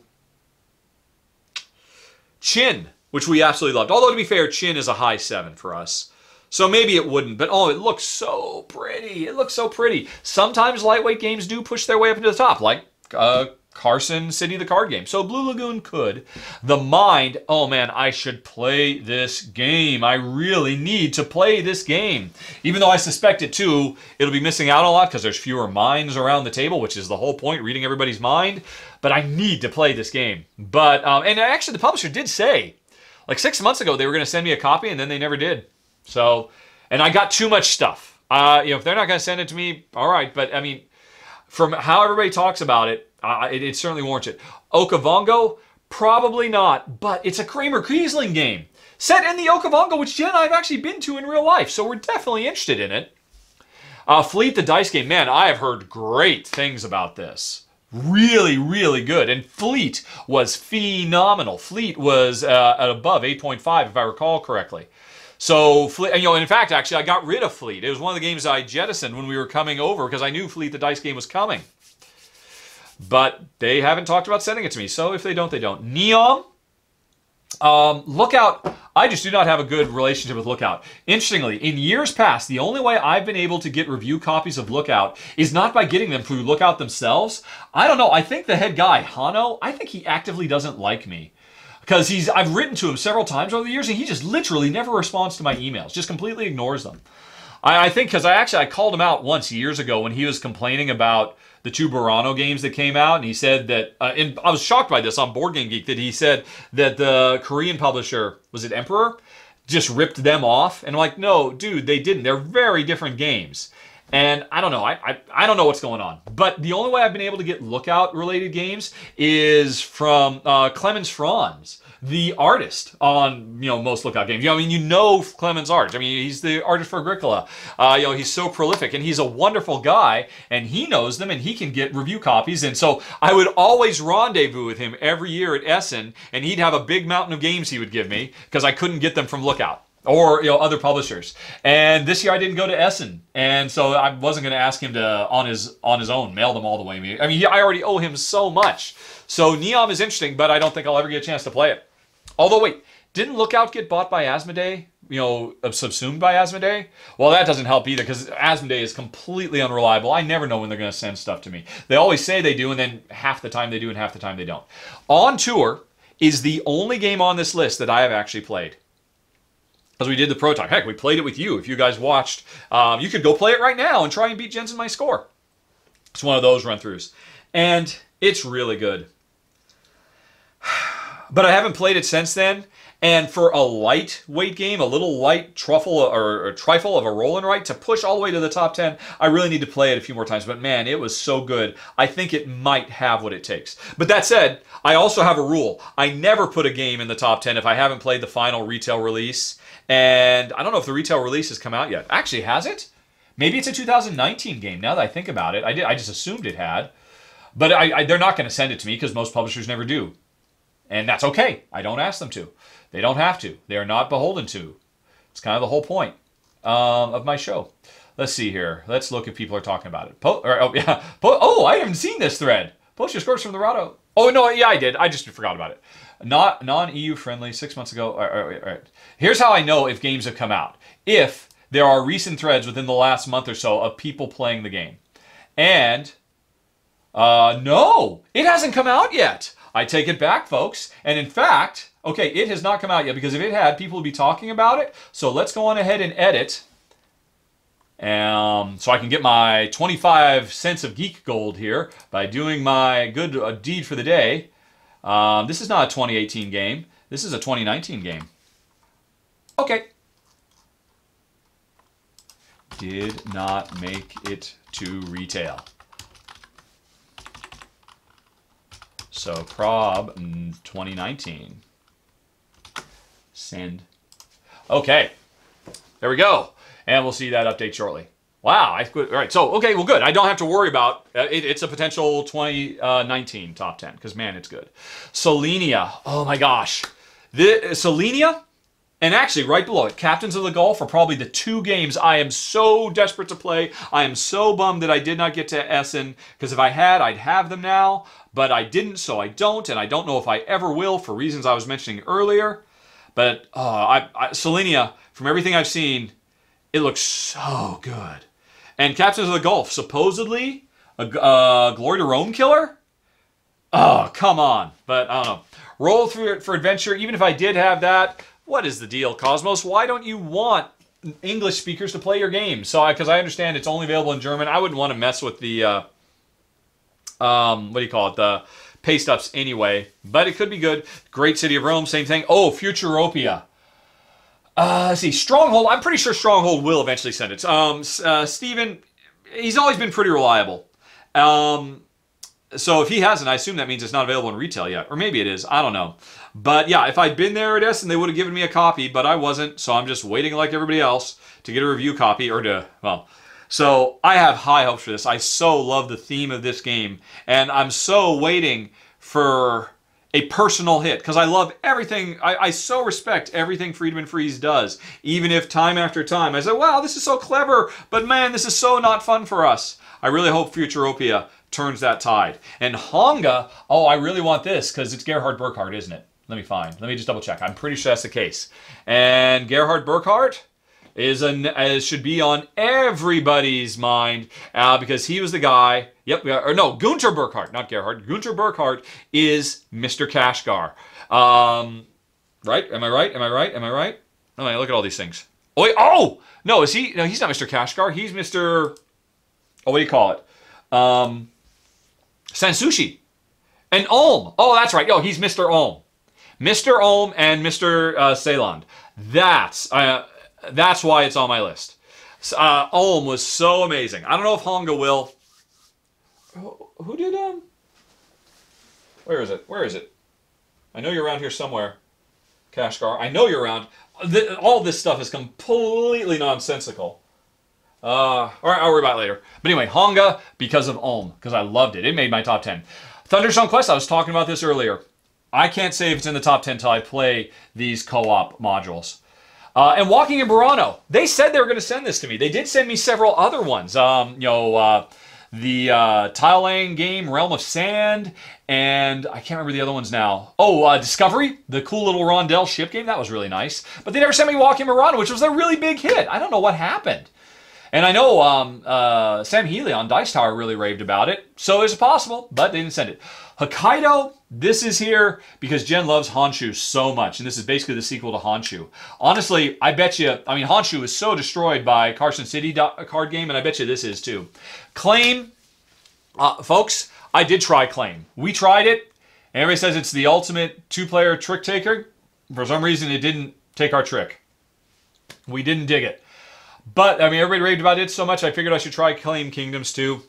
Chin, which we absolutely loved. Although, to be fair, Chin is a high 7 for us. So maybe it wouldn't, but oh, it looks so pretty. It looks so pretty. Sometimes lightweight games do push their way up into the top, like Carson City, the card game. So Blue Lagoon could. The Mind, oh man, I should play this game. I really need to play this game. Even though I suspect it too, it'll be missing out a lot because there's fewer minds around the table, which is the whole point, reading everybody's mind. But I need to play this game. But, and actually the publisher did say, like 6 months ago, they were going to send me a copy and then they never did. So, and I got too much stuff. If they're not going to send it to me, all right. But I mean, from how everybody talks about it, it certainly warrants it. Okavango, probably not, but it's a Kramer Kiesling game set in the Okavango, which Jen and I have actually been to in real life, so we're definitely interested in it. Fleet, the dice game, man, I have heard great things about this. Really, really good, and Fleet was phenomenal. Fleet was at above 8.5, if I recall correctly. So, in fact, actually, I got rid of Fleet. It was one of the games I jettisoned when we were coming over because I knew Fleet, the dice game, was coming. But they haven't talked about sending it to me, so if they don't, they don't. Neom, Lookout, I just do not have a good relationship with Lookout. Interestingly, in years past, the only way I've been able to get review copies of Lookout is not by getting them through Lookout themselves. I don't know, I think the head guy, Hano, I think he actively doesn't like me. Because I've written to him several times over the years, and he just literally never responds to my emails, just completely ignores them. I think because I called him out once years ago when he was complaining about the 2 Burano games that came out, and he said that, and I was shocked by this on Board Game Geek, that he said that the Korean publisher, was it Emperor, just ripped them off. And I'm like, no, dude, they didn't. They're very different games. And I don't know. I don't know what's going on. But the only way I've been able to get Lookout-related games is from Clemens Franz, the artist on most Lookout games. Clemens' art. I mean, he's the artist for Agricola. He's so prolific, and he's a wonderful guy, and he knows them, and he can get review copies. And so I would always rendezvous with him every year at Essen, and he'd have a big mountain of games he would give me because I couldn't get them from Lookout or other publishers. And this year I didn't go to Essen, and so I wasn't going to ask him to on his own mail them all the way. I mean, I already owe him so much. So Neom is interesting, but I don't think I'll ever get a chance to play it. Although wait, didn't Lookout get bought by Asmodee? Subsumed by Asmodee? Well, that doesn't help either because Asmodee is completely unreliable. I never know when they're going to send stuff to me. They always say they do, and then half the time they do, and half the time they don't. On Tour is the only game on this list that I have actually played. Because we did the prototype. Heck, we played it with you. If you guys watched, you could go play it right now and try and beat Jensen my score. It's one of those run-throughs. And it's really good. But I haven't played it since then. And for a lightweight game, a little light truffle or trifle of a roll and write to push all the way to the top 10, I really need to play it a few more times. But man, it was so good. I think it might have what it takes. But that said, I also have a rule. I never put a game in the top 10 if I haven't played the final retail release. And I don't know if the retail release has come out yet. Actually, has it? Maybe it's a 2019 game now that I think about it. I just assumed it had. But they're not going to send it to me because most publishers never do. And that's okay. I don't ask them to. They don't have to. They are not beholden to. It's kind of the whole point of my show. Let's see here. Let's look if people are talking about it. I haven't seen this thread. Post your scores from the Rahdo. Oh, no, yeah, I did. I just forgot about it. Not non-EU friendly 6 months ago. All right. Here's how I know if games have come out. If there are recent threads within the last month or so of people playing the game. And, no, it hasn't come out yet. I take it back, folks. And in fact, okay, it has not come out yet because if it had, people would be talking about it. So let's go on ahead and edit. So I can get my 25 cents of geek gold here by doing my good deed for the day. This is not a 2018 game. This is a 2019 game. Okay. Did not make it to retail. So prob 2019. Send. Okay. There we go. And we'll see that update shortly. Wow. All right. So, okay, well, good. I don't have to worry about it's a potential 2019 top 10 because, man, it's good. Selenia. Oh, my gosh. Selenia and actually right below it, Captains of the Gulf are probably the two games I am so desperate to play. I am so bummed that I did not get to Essen because if I had, I'd have them now. But I didn't, so I don't, and I don't know if I ever will for reasons I was mentioning earlier. But Selenia, from everything I've seen, it looks so good. And Captains of the Gulf, supposedly a Glory to Rome killer? Oh, come on. But I don't know. Roll through it for adventure. Even if I did have that, what is the deal, Cosmos? Why don't you want English speakers to play your game? So, because I understand it's only available in German, I wouldn't want to mess with the... what do you call it? The paste ups anyway, but it could be good. Great City of Rome, same thing. Oh, Futuropia. Let's see, Stronghold. I'm pretty sure Stronghold will eventually send it. Steven, he's always been pretty reliable. So if he hasn't, I assume that means it's not available in retail yet, or maybe it is. I don't know. But yeah, if I'd been there at Essen, they would have given me a copy, but I wasn't, so I'm just waiting like everybody else to get a review copy or to, well. So I have high hopes for this. I so love the theme of this game. And I'm so waiting for a personal hit because I love everything. I so respect everything Friedemann Friese does. Even if time after time I say, wow, this is so clever. But man, this is so not fun for us. I really hope Futuropia turns that tide. And Honga, oh, I really want this because it's Gerhard Burkhardt, isn't it? Let me just double check. I'm pretty sure that's the case. And Gerhard Burkhardt should be on everybody's mind because he was the guy. Yep, Gunter Burkhardt, not Gerhard. Gunter Burkhardt is Mr. Kashgar. Right? Am I right? Oh, look at all these things. Oh, wait, no, is he? No, he's not Mr. Kashgar. He's Mr. Oh, what do you call it? Sansushi. And Ulm. Oh, that's right. He's Mr. Ulm. Mr. Ulm and Mr. Ceylon. That's why it's on my list. Ulm was so amazing. I don't know if Honga will. Who did Where is it? I know you're around here somewhere. Kashgar. I know you're around. All this stuff is completely nonsensical. All right, I'll worry about it later. But anyway, Honga because of Ulm, because I loved it. It made my top 10. Thunderstorm Quest, I was talking about this earlier. I can't say if it's in the top 10 until I play these co-op modules. And Walking in Burano, they said they were going to send this to me. They did send me several other ones. The tile laying game, Realm of Sand, and I can't remember the other ones now. Oh, Discovery, the cool little Rondell ship game. That was really nice. But they never sent me Walking in Burano, which was a really big hit. I don't know what happened. And I know Sam Healy on Dice Tower really raved about it. So it's possible, but they didn't send it. Hokkaido, this is here because Jen loves Honshu so much. And this is basically the sequel to Honshu. Honestly, I bet you, Honshu is so destroyed by Carson City card game, and I bet you this is too. Claim, folks, I did try Claim. We tried it, and everybody says it's the ultimate two-player trick taker. For some reason, it didn't take our trick. We didn't dig it. But, I mean, everybody raved about it so much, I figured I should try Claim Kingdoms too.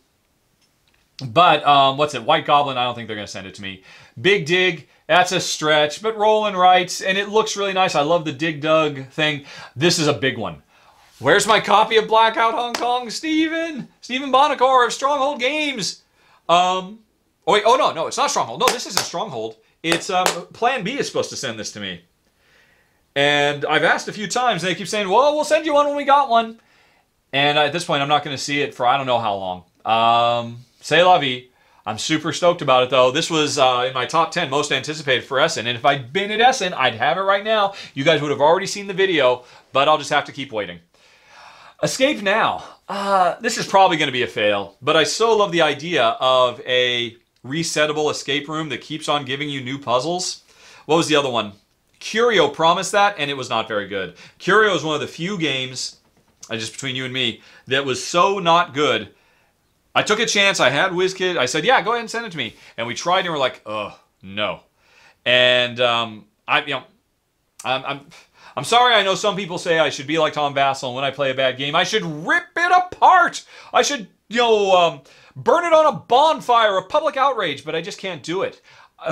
But, what's it? White Goblin, I don't think they're going to send it to me. Big Dig, that's a stretch, but rolling rights, and it looks really nice. I love the Dig Dug thing. This is a big one. Where's my copy of Blackout Hong Kong, Steven? Steven Bonacor of Stronghold Games. Oh, wait, oh, no, it's not Stronghold. No, this isn't Stronghold. It's, Plan B is supposed to send this to me. And I've asked a few times, and they keep saying, well, we'll send you one when we got one. And at this point, I'm not going to see it for I don't know how long. C'est la vie. I'm super stoked about it, though. This was in my top 10 most anticipated for Essen. And if I'd been at Essen, I'd have it right now. You guys would have already seen the video, but I'll just have to keep waiting. Escape Now. This is probably going to be a fail, but I so love the idea of a resettable escape room that keeps on giving you new puzzles. What was the other one? Curio promised that, and it was not very good. Curio is one of the few games, just between you and me, that was so not good. I took a chance. I had WizKid. I said, yeah, go ahead and send it to me. And we tried, and we're like, oh, no. And I'm sorry. I know some people say I should be like Tom Vassell, and when I play a bad game, I should rip it apart. I should, burn it on a bonfire, a public outrage, but I just can't do it.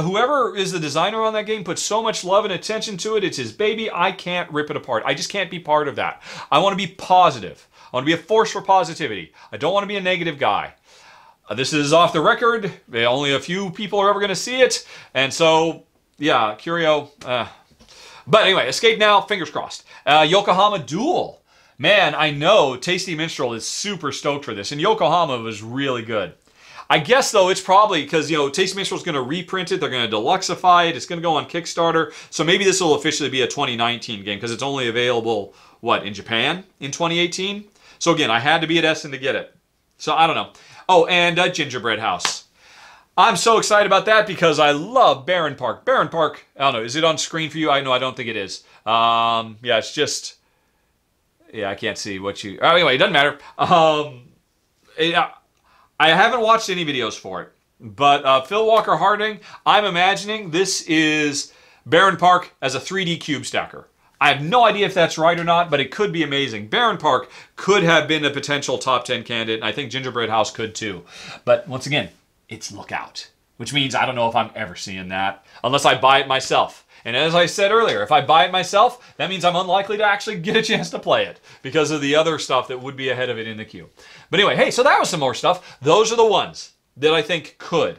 Whoever is the designer on that game put so much love and attention to it. It's his baby. I can't rip it apart. I just can't be part of that. I want to be positive. I want to be a force for positivity. I don't want to be a negative guy. This is off the record. Only a few people are ever going to see it. And so, yeah, Curio. But anyway, Escape Now, fingers crossed. Yokohama Duel. Man, I know Tasty Minstrel is super stoked for this. And Yokohama was really good. I guess, though, it's probably because, Tasty Minstrel is going to reprint it. They're going to deluxify it. It's going to go on Kickstarter. So maybe this will officially be a 2019 game because it's only available, in Japan in 2018? So again, I had to be at Essen to get it. So I don't know. Oh, and Gingerbread House. I'm so excited about that because I love Barren Park. Barren Park, I don't know, is it on screen for you? I don't think it is. Yeah, it's just... Yeah, I can't see what you... Anyway, it doesn't matter. I haven't watched any videos for it, but Phil Walker Harding, I'm imagining this is Barren Park as a 3D cube stacker. I have no idea if that's right or not, but it could be amazing. Barren Park could have been a potential top 10 candidate, and I think Gingerbread House could too. But once again, it's Lookout, which means I don't know if I'm ever seeing that unless I buy it myself. And as I said earlier, if I buy it myself, that means I'm unlikely to actually get a chance to play it because of the other stuff that would be ahead of it in the queue. But anyway, hey, so that was some more stuff. Those are the ones that I think could.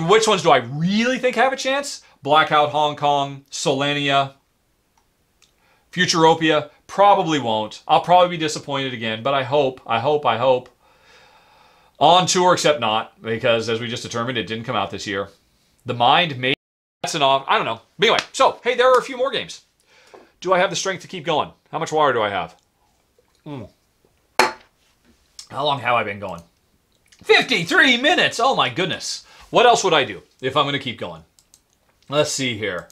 Which ones do I really think have a chance? Blackout Hong Kong, Solania, Futuropia, probably won't. I'll probably be disappointed again, but I hope. On tour, except not, because as we just determined, it didn't come out this year. The Mind, maybe that's an off. I don't know. But anyway, so, hey, there are a few more games. Do I have the strength to keep going? How much water do I have? How long have I been going? 53 minutes! Oh my goodness. What else would I do if I'm going to keep going? Let's see here.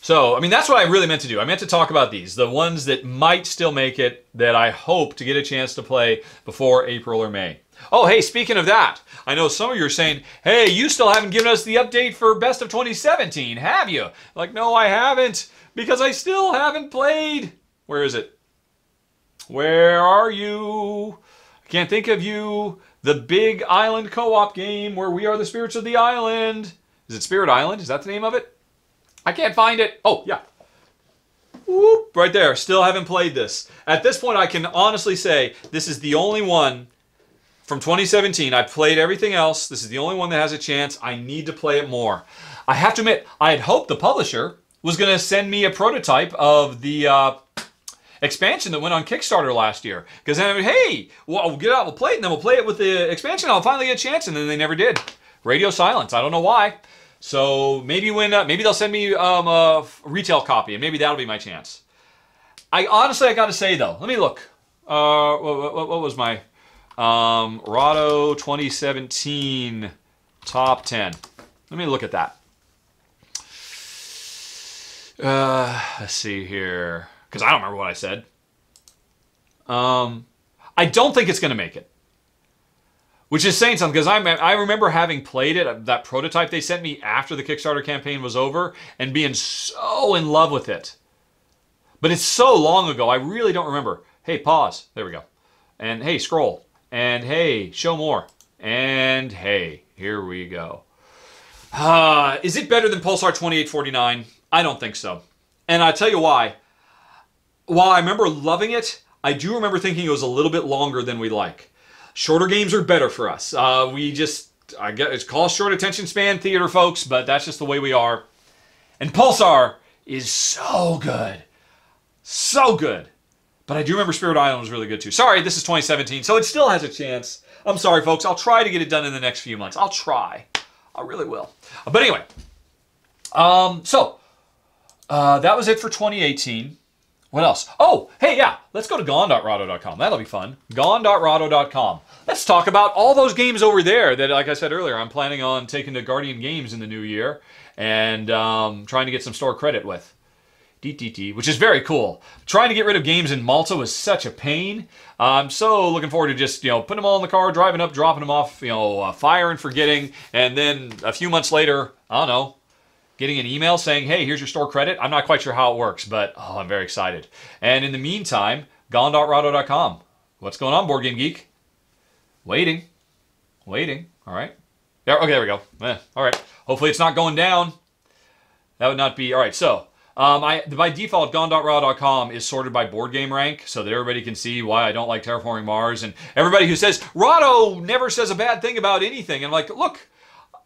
So, I mean, that's what I really meant to do. I meant to talk about these. The ones that might still make it that I hope to get a chance to play before April or May. Oh, hey, speaking of that, I know some of you are saying, hey, you still haven't given us the update for Best of 2017, have you? Like, no, I haven't, because I still haven't played. Where is it? Where are you? I can't think of you. The big island co-op game where we are the spirits of the island. Is it Spirit Island? Is that the name of it? I can't find it. Oh, yeah. Whoop, right there. Still haven't played this. At this point, I can honestly say this is the only one from 2017. I played everything else. This is the only one that has a chance. I need to play it more. I have to admit, I had hoped the publisher was going to send me a prototype of the expansion that went on Kickstarter last year. Because then, hey, well, we'll get it out, we'll play it, and then we'll play it with the expansion. I'll finally get a chance, and then they never did. Radio silence. I don't know why. So maybe when maybe they'll send me a retail copy, and maybe that'll be my chance. I got to say though, let me look. What was my Rahdo 2017 top 10? Let me look at that. Let's see here, because I don't remember what I said. I don't think it's going to make it, Which is saying something, because I remember having played it, that prototype they sent me after the Kickstarter campaign was over, and being so in love with it. But it's so long ago, I really don't remember. Hey, pause. There we go. And hey, scroll. And hey, show more. And hey, here we go. Is it better than Pulsar 2849? I don't think so. And I'll tell you why. While I remember loving it, I do remember thinking it was a little bit longer than we like. Shorter games are better for us. I guess it's called short attention span theater, folks, but that's just the way we are. And Pulsar is so good. So good. But I do remember Spirit Island was really good too. Sorry, this is 2017, so it still has a chance. I'm sorry, folks. I'll try to get it done in the next few months. I'll try. I really will. But anyway. That was it for 2018. What else? Oh, hey, yeah. Let's go to gone.rahdo.com. That'll be fun. Gone.rahdo.com. Let's talk about all those games over there that, like I said earlier, I'm planning on taking to Guardian Games in the new year and trying to get some store credit with. DTT, which is very cool. Trying to get rid of games in Malta was such a pain. I'm so looking forward to just, putting them all in the car, driving up, dropping them off, fire and forgetting, and then a few months later, I don't know, getting an email saying, hey, here's your store credit. I'm not quite sure how it works, but I'm very excited. And in the meantime, gone.rahdo.com. What's going on, Board Game Geek? Waiting. All right. Yeah, okay, there we go. All right. Hopefully it's not going down. That would not be... All right, so... by default, gone.rahdo.com is sorted by board game rank, so that everybody can see why I don't like Terraforming Mars. And everybody who says, Rahdo never says a bad thing about anything. And I'm like, look...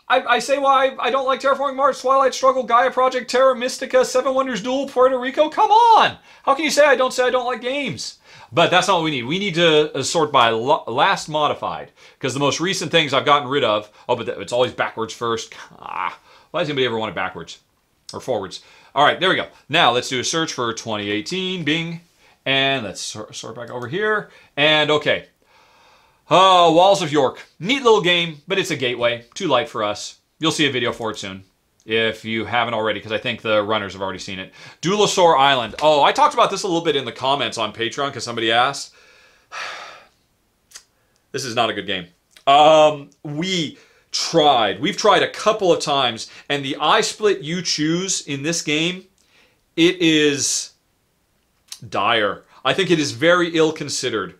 I say why I don't like Terraforming Mars, Twilight Struggle, Gaia Project, Terra Mystica, Seven Wonders Duel, Puerto Rico. Come on! How can you say I don't like games? But that's not what we need. We need to sort by last modified, because the most recent things I've gotten rid of... Oh, but it's always backwards first. Why does anybody ever want it backwards? Or forwards? All right, there we go. Now let's do a search for 2018, Bing. And let's sort back over here. And okay. Walls of York. Neat little game, but it's a gateway. Too light for us. You'll see a video for it soon, if you haven't already, because I think the runners have already seen it. Dulosaur Island. Oh, I talked about this a little bit in the comments on Patreon, because somebody asked. This is not a good game. We've tried a couple of times, and the I split you choose in this game, it is dire. I think it is very ill-considered.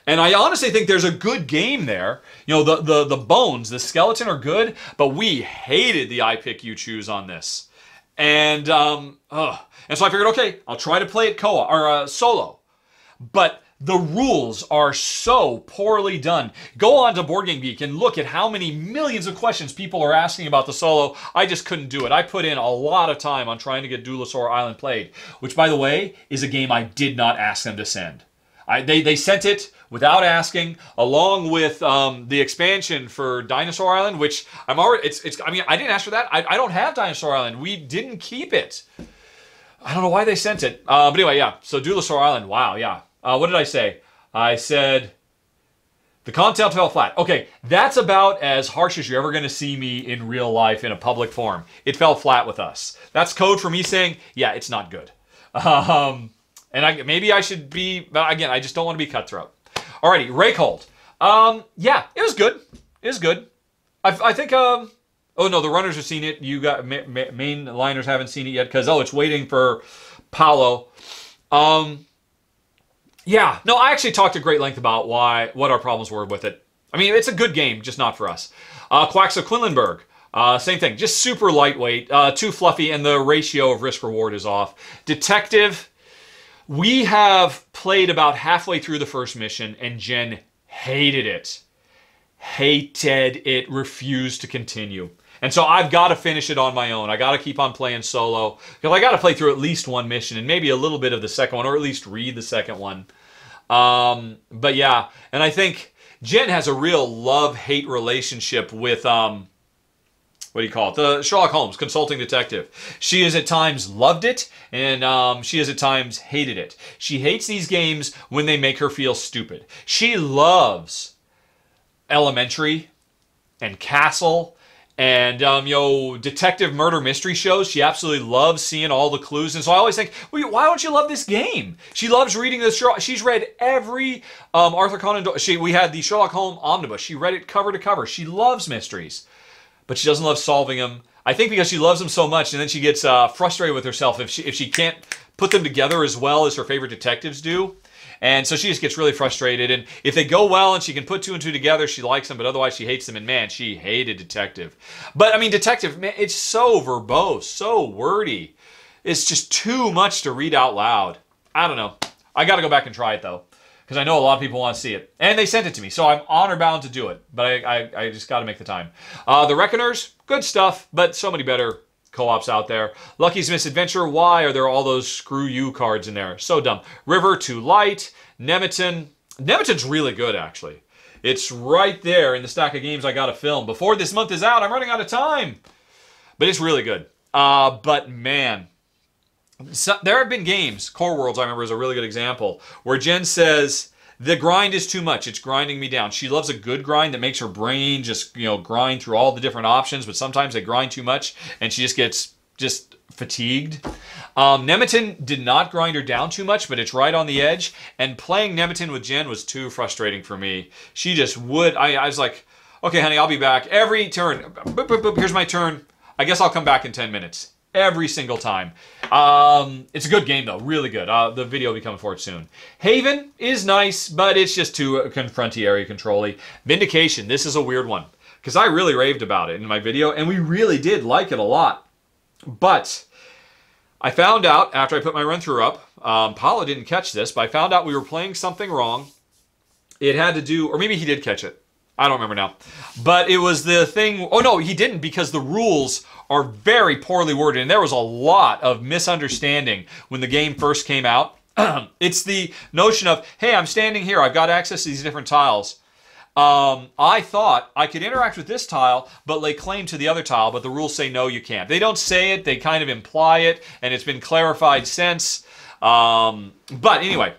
And I honestly think there's a good game there. The bones, the skeleton are good, but we hated the I pick you choose on this. And so I figured, okay, I'll try to play it co-op or solo. But the rules are so poorly done. Go on to Board Game Geek and look at how many millions of questions people are asking about the solo. I just couldn't do it. I put in a lot of time on trying to get Dulosaur Island played, which, by the way, is a game I did not ask them to send. They sent it without asking, along with the expansion for Dinosaur Island, which I'm already. I mean, I didn't ask for that. I don't have Dinosaur Island. We didn't keep it. I don't know why they sent it. But anyway, yeah. So Dulosaur Island. Wow. Yeah. What did I say? I said the content fell flat. Okay, that's about as harsh as you're ever going to see me in real life in a public forum. It fell flat with us. That's code for me saying, yeah, it's not good. And maybe I should be, but again, I just don't want to be cutthroat. Alrighty, Rakehold. Yeah, it was good. It was good. I think, oh no, the runners have seen it. You got, mainliners haven't seen it yet because, it's waiting for Paolo. Yeah, no, I actually talked at great length about what our problems were with it. I mean, it's a good game, just not for us. Quacks of Quinlanburg. Same thing, just super lightweight, too fluffy, and the ratio of risk-reward is off. Detective. We have played about halfway through the first mission, and Jen hated it. Hated it, refused to continue. And so I've got to finish it on my own. I got to keep on playing solo, because I got to play through at least one mission, and maybe a little bit of the second one, or at least read the second one. But yeah, and I think Jen has a real love-hate relationship with... what do you call it? The Sherlock Holmes, consulting detective. She has at times loved it, and she has at times hated it. She hates these games when they make her feel stupid. She loves Elementary and Castle And, you know, detective murder mystery shows, she absolutely loves seeing all the clues. And so I always think, well, why don't you love this game? She loves reading this. She's read every Arthur Conan Doyle. We had the Sherlock Holmes omnibus. She read it cover to cover. She loves mysteries, but she doesn't love solving them. I think because she loves them so much, and then she gets frustrated with herself if she can't put them together as well as her favorite detectives do. And so she just gets really frustrated. And if they go well and she can put two and two together, she likes them. But otherwise, she hates them. And man, she hated Detective. But I mean, Detective, man, it's so verbose, so wordy. It's just too much to read out loud. I don't know. I got to go back and try it, though, because I know a lot of people want to see it. And they sent it to me, so I'm honor bound to do it. But I just got to make the time. The Reckoners, good stuff, but so many better co-ops out there. Lucky's Misadventure, why are there all those screw you cards in there? So dumb. River, Too Light. Nemeton. Nemeton's really good, actually. It's right there in the stack of games I got to film. Before this month is out, I'm running out of time. But it's really good. But man, there have been games, Core Worlds I remember is a really good example, where Jen says, the grind is too much. It's grinding me down. She loves a good grind that makes her brain just, you know, grind through all the different options, but sometimes they grind too much and she just gets fatigued. Nemeton did not grind her down too much, but it's right on the edge. And playing Nemeton with Jen was too frustrating for me. She just would. I was like, okay, honey, I'll be back. Every turn. Boop, boop, boop, here's my turn. I guess I'll come back in 10 minutes. Every single time. It's a good game, though. Really good. The video will be coming for it soon. Haven is nice, but it's just too confronty, area control-y. Vindication, this is a weird one, because I really raved about it in my video, and we really did like it a lot. But I found out, after I put my run-through up, Paula didn't catch this, but I found out we were playing something wrong. It had to do, or maybe he did catch it. I don't remember now. But it was the thing, oh no, he didn't, because the rules are very poorly worded, and there was a lot of misunderstanding when the game first came out. It's the notion of, hey, I'm standing here, I've got access to these different tiles. I thought I could interact with this tile, but lay claim to the other tile, but the rules say no, you can't. They don't say it, they kind of imply it, and it's been clarified since. But anyway,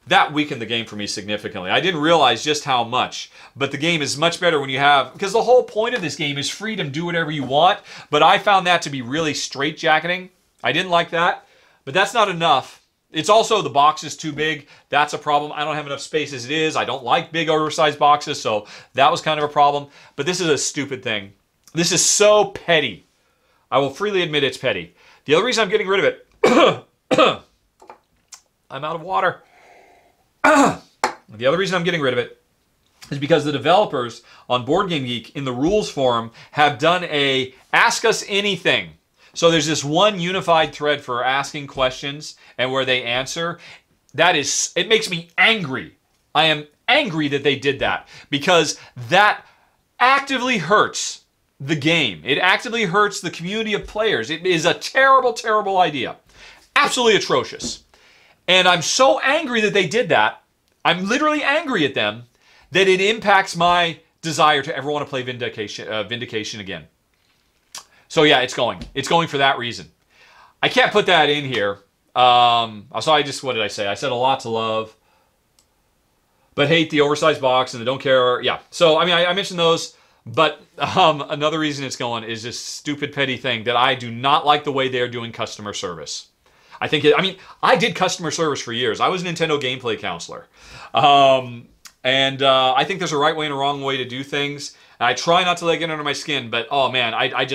that weakened the game for me significantly. I didn't realize just how much, but the game is much better when you have, because the whole point of this game is freedom, do whatever you want, but I found that to be really straitjacketing. I didn't like that, but that's not enough. It's also the box is too big. That's a problem. I don't have enough space as it is. I don't like big oversized boxes, so that was kind of a problem. But this is a stupid thing. This is so petty. I will freely admit it's petty. The other reason I'm getting rid of it, I'm out of water. The other reason I'm getting rid of it is because the developers on Board Game Geek in the rules forum have done a Ask Us Anything. So there's this one unified thread for asking questions and where they answer. It makes me angry. I am angry that they did that, because that actively hurts the game. It actively hurts the community of players. It is a terrible, terrible idea. Absolutely atrocious. And I'm so angry that they did that. I'm literally angry at them that it impacts my desire to ever want to play Vindication again. So yeah, it's going. It's going for that reason. I can't put that in here. So what did I say? I said a lot to love, but hate the oversized box and the don't care. Yeah. So, I mean, I mentioned those, but another reason it's going is this stupid petty thing that I do not like the way they're doing customer service. I did customer service for years. I was a Nintendo gameplay counselor. I think there's a right way and a wrong way to do things. And I try not to let it get under my skin, but oh man, it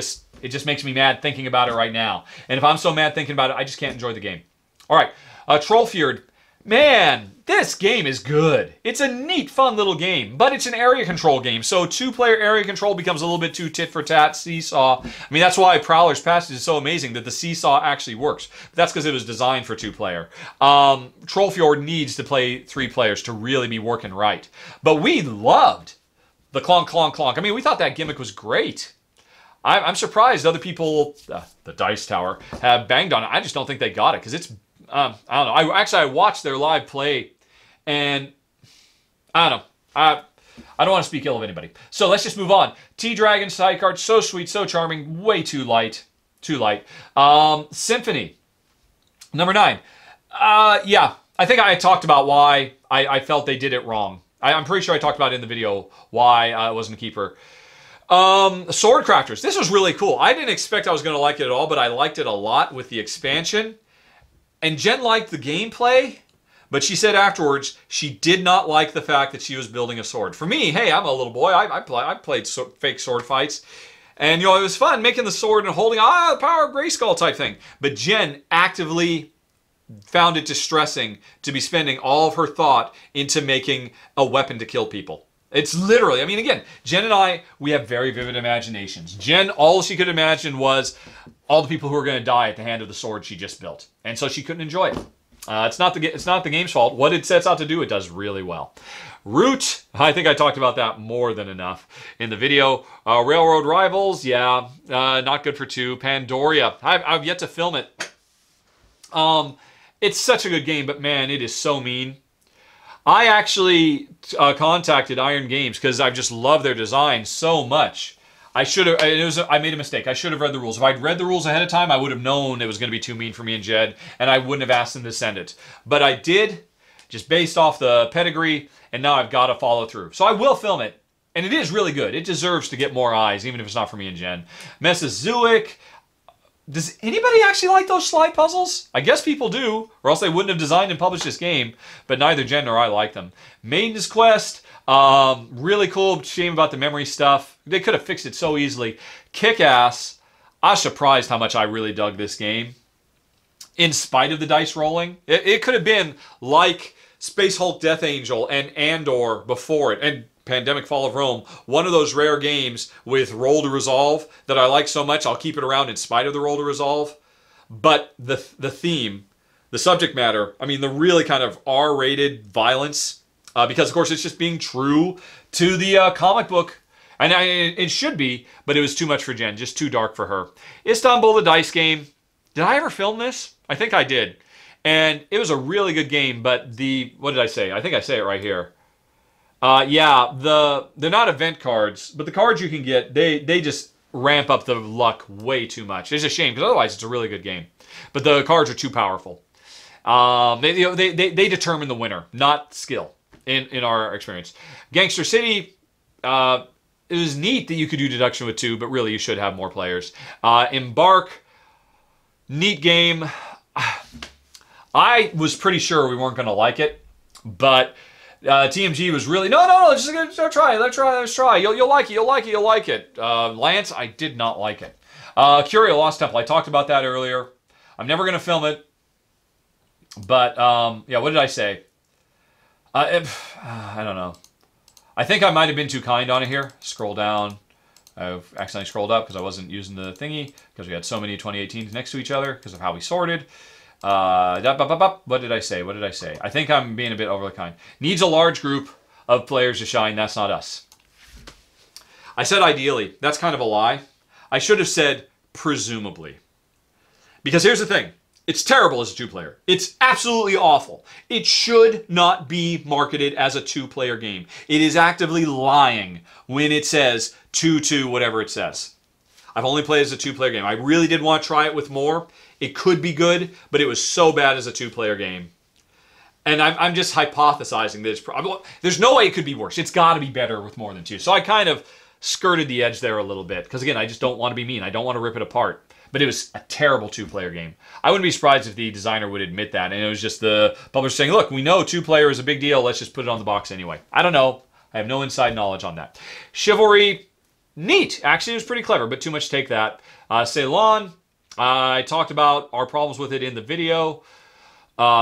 just makes me mad thinking about it right now. And if I'm so mad thinking about it, I just can't enjoy the game. All right, Trollfjord. Man, this game is good. It's a neat, fun little game, but it's an area control game. So two-player area control becomes a little bit too tit-for-tat, seesaw. I mean, that's why Prowler's Passage is so amazing, that the seesaw actually works. But that's because it was designed for two-player. Trollfjord needs to play three players to really be working right. But we loved the clonk, clonk, clonk. I mean, we thought that gimmick was great. I'm surprised other people, the Dice Tower, have banged on it. I just don't think they got it, because it's I don't know. I watched their live play, and I don't know. I don't want to speak ill of anybody. So let's just move on. T-Dragon sidecard, so sweet, so charming, way too light. Too light. Symphony, number 9. Yeah, I think I talked about why I felt they did it wrong. I'm pretty sure I talked about it in the video, why it wasn't a keeper. Sword Crafters. This was really cool. I didn't expect I was going to like it at all, but I liked it a lot with the expansion. And Jen liked the gameplay, but she said afterwards she did not like the fact that she was building a sword. For me, hey, I'm a little boy. I played fake sword fights. And, you know, it was fun making the sword and holding, the power of Grayskull type thing. But Jen actively found it distressing to be spending all of her thought into making a weapon to kill people. It's literally, I mean, again, Jen and I, we have very vivid imaginations. Jen, all she could imagine was all the people who were going to die at the hand of the sword she just built. And so she couldn't enjoy it. It's not the game's fault. What it sets out to do, it does really well. Root, I think I talked about that more than enough in the video. Railroad Rivals, yeah, not good for 2. Pandoria, I've yet to film it. It's such a good game, but man, it is so mean. I actually contacted Iron Games because I just love their design so much. I made a mistake. I should have read the rules. If I'd read the rules ahead of time, I would have known it was going to be too mean for me and Jed, and I wouldn't have asked them to send it. But I did, just based off the pedigree, and now I've got to follow through. So I will film it, and it is really good. It deserves to get more eyes, even if it's not for me and Jen. Mesozoic. Does anybody actually like those slide puzzles? I guess people do, or else they wouldn't have designed and published this game, but neither Jen nor I like them. Maiden's Quest, really cool, shame about the memory stuff. They could have fixed it so easily. Kick-Ass, I was surprised how much I really dug this game. In spite of the dice rolling, it could have been like Space Hulk Death Angel and Andor before it, and Pandemic Fall of Rome, one of those rare games with roll to resolve that I like so much, I'll keep it around in spite of the roll to resolve. But the theme, the subject matter, I mean, the really kind of R-rated violence, because, of course, it's just being true to the comic book. And it should be, but it was too much for Jen, just too dark for her. Istanbul, the dice game. Did I ever film this? I think I did. And it was a really good game, but what did I say? I think I say it right here. Yeah, they're not event cards, but the cards you can get, they just ramp up the luck way too much. It's a shame, because otherwise it's a really good game. But the cards are too powerful. They determine the winner, not skill, in our experience. Gangster City, it was neat that you could do deduction with 2, but really you should have more players. Embark, neat game. I was pretty sure we weren't going to like it, but TMG was really, no, just try it, let's try. You'll like it. Lance, I did not like it. Curio Lost Temple, I talked about that earlier. I'm never going to film it, but yeah, what did I say? I don't know. I think I might have been too kind on it here. Scroll down. I've accidentally scrolled up because I wasn't using the thingy because we had so many 2018s next to each other because of how we sorted. What did I say? I think I'm being a bit overly kind. Needs a large group of players to shine. That's not us. I said ideally. That's kind of a lie. I should have said presumably. Because here's the thing. It's terrible as a 2-player. It's absolutely awful. It should not be marketed as a 2-player game. It is actively lying when it says 2-2, whatever it says. I've only played as a 2-player game. I really did want to try it with more. It could be good, but it was so bad as a 2-player game. And I'm just hypothesizing that there's no way it could be worse. It's got to be better with more than 2. So I kind of skirted the edge there a little bit. Because again, I just don't want to be mean. I don't want to rip it apart. But it was a terrible 2-player game. I wouldn't be surprised if the designer would admit that. And it was just the publisher saying, look, we know 2-player is a big deal. Let's just put it on the box anyway. I don't know. I have no inside knowledge on that. Chivalry, neat. Actually, it was pretty clever, but too much to take that. Ceylon, I talked about our problems with it in the video.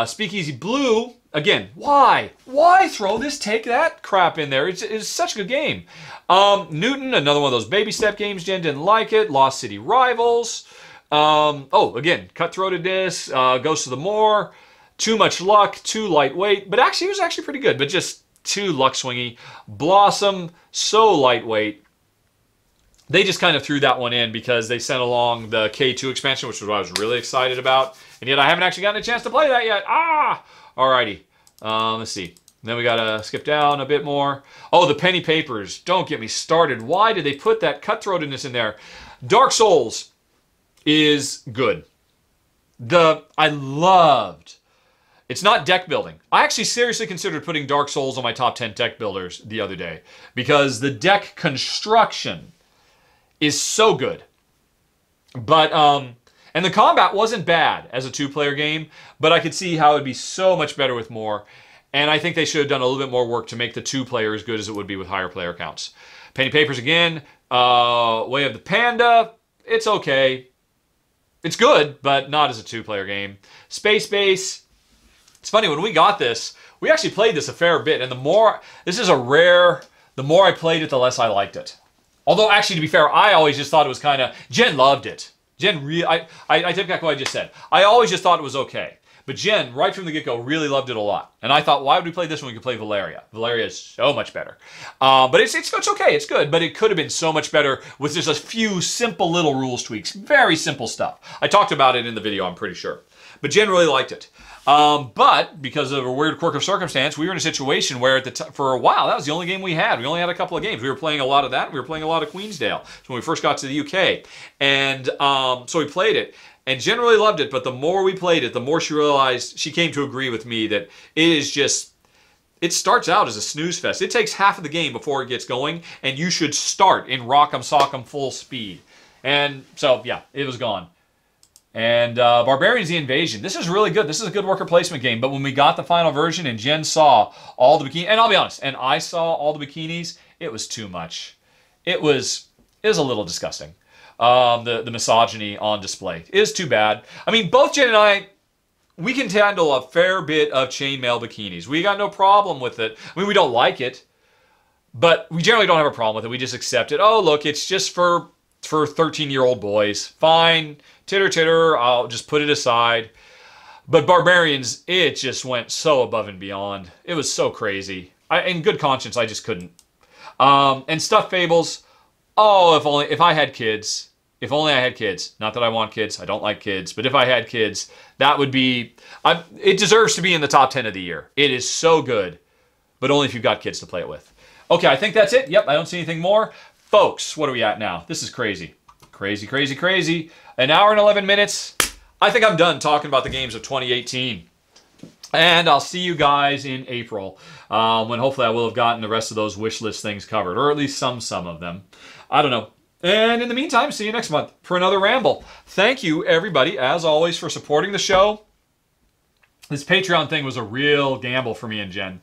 Speakeasy Blue, again, why? Why throw this take that crap in there? It's such a good game. Newton, another one of those baby step games. Jen didn't like it. Lost City Rivals. Again, Cutthroatedness, Ghost of the Moor. Too much luck, too lightweight. But actually, it was actually pretty good, but just too luck swingy. Blossom, so lightweight. They just kind of threw that one in because they sent along the K2 expansion, which was what I was really excited about. And yet I haven't actually gotten a chance to play that yet. Alrighty. Let's see. Then we got to skip down a bit more. Oh, the Penny Papers. Don't get me started. Why did they put that cutthroatedness in there? Dark Souls is good. I loved. It's not deck building. I actually seriously considered putting Dark Souls on my top 10 deck builders the other day because the deck construction is so good. But, and the combat wasn't bad as a 2-player game, but I could see how it'd be so much better with more. And I think they should have done a little bit more work to make the 2-player as good as it would be with higher player counts. Penny Papers again, Way of the Panda, it's okay. It's good, but not as a 2-player game. Space Base, it's funny, when we got this, we actually played this a fair bit, and the more I played it, the less I liked it. Although, actually, to be fair, I always just thought it was kind of... Jen loved it. Jen really... I take back what I just said. I always just thought it was okay. But Jen, right from the get-go, really loved it a lot. And I thought, why would we play this when we could play Valeria? Valeria is so much better. But it's okay. It's good. But it could have been so much better with just a few simple little rules tweaks. Very simple stuff. I talked about it in the video, I'm pretty sure. But Jen really liked it. But because of a weird quirk of circumstance, we were in a situation where for a while, that was the only game we had. We only had a couple of games. We were playing a lot of that. We were playing a lot of Queensdale. So when we first got to the UK. And so we played it. And Jen really loved it. But the more we played it, the more she realized, she came to agree with me that it is just, it starts out as a snooze fest. It takes half of the game before it gets going. And you should start in rock'em sock'em full speed. And so, yeah, it was gone. And Barbarians the Invasion. This is really good. This is a good worker placement game. But when we got the final version and Jen saw all the bikinis, and I'll be honest, and I saw all the bikinis, it was too much. It was a little disgusting. The misogyny on display. It is too bad. I mean, both Jen and I, we can handle a fair bit of chainmail bikinis. We got no problem with it. I mean, we don't like it, but we generally don't have a problem with it. We just accept it. Oh, look, it's just for 13-year-old boys. Fine. Titter, titter. I'll just put it aside. But Barbarians, it just went so above and beyond. It was so crazy. In good conscience, I just couldn't. And Stuffed Fables. Oh, if I had kids. If only I had kids. Not that I want kids. I don't like kids. But if I had kids, that would be... it deserves to be in the top 10 of the year. It is so good. But only if you've got kids to play it with. Okay, I think that's it. Yep, I don't see anything more. Folks, what are we at now? This is crazy. Crazy, crazy, crazy. An hour and 11 minutes. I think I'm done talking about the games of 2018. And I'll see you guys in April, when hopefully I will have gotten the rest of those wish list things covered, or at least some of them. I don't know. And in the meantime, see you next month for another Ramble. Thank you, everybody, as always, for supporting the show. This Patreon thing was a real gamble for me and Jen.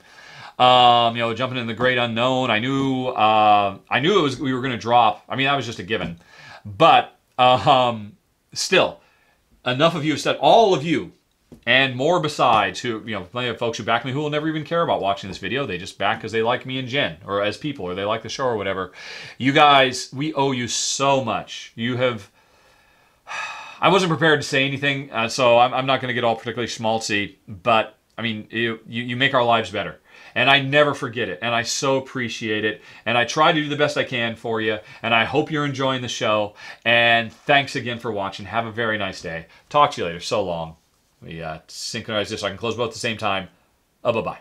Jumping in the great unknown. I knew we were going to drop. I mean, that was just a given. But still, enough of you have said, all of you, and more besides, who, plenty of folks who back me who will never even care about watching this video. They just back because they like me and Jen, or as people, or they like the show or whatever. You guys, we owe you so much. You have... I wasn't prepared to say anything, so I'm not going to get all particularly schmaltzy, but, I mean, you make our lives better. And I never forget it, and I so appreciate it, and I try to do the best I can for you, and I hope you're enjoying the show, and thanks again for watching. Have a very nice day. Talk to you later. So long. We synchronize this so I can close both at the same time. Bye-bye.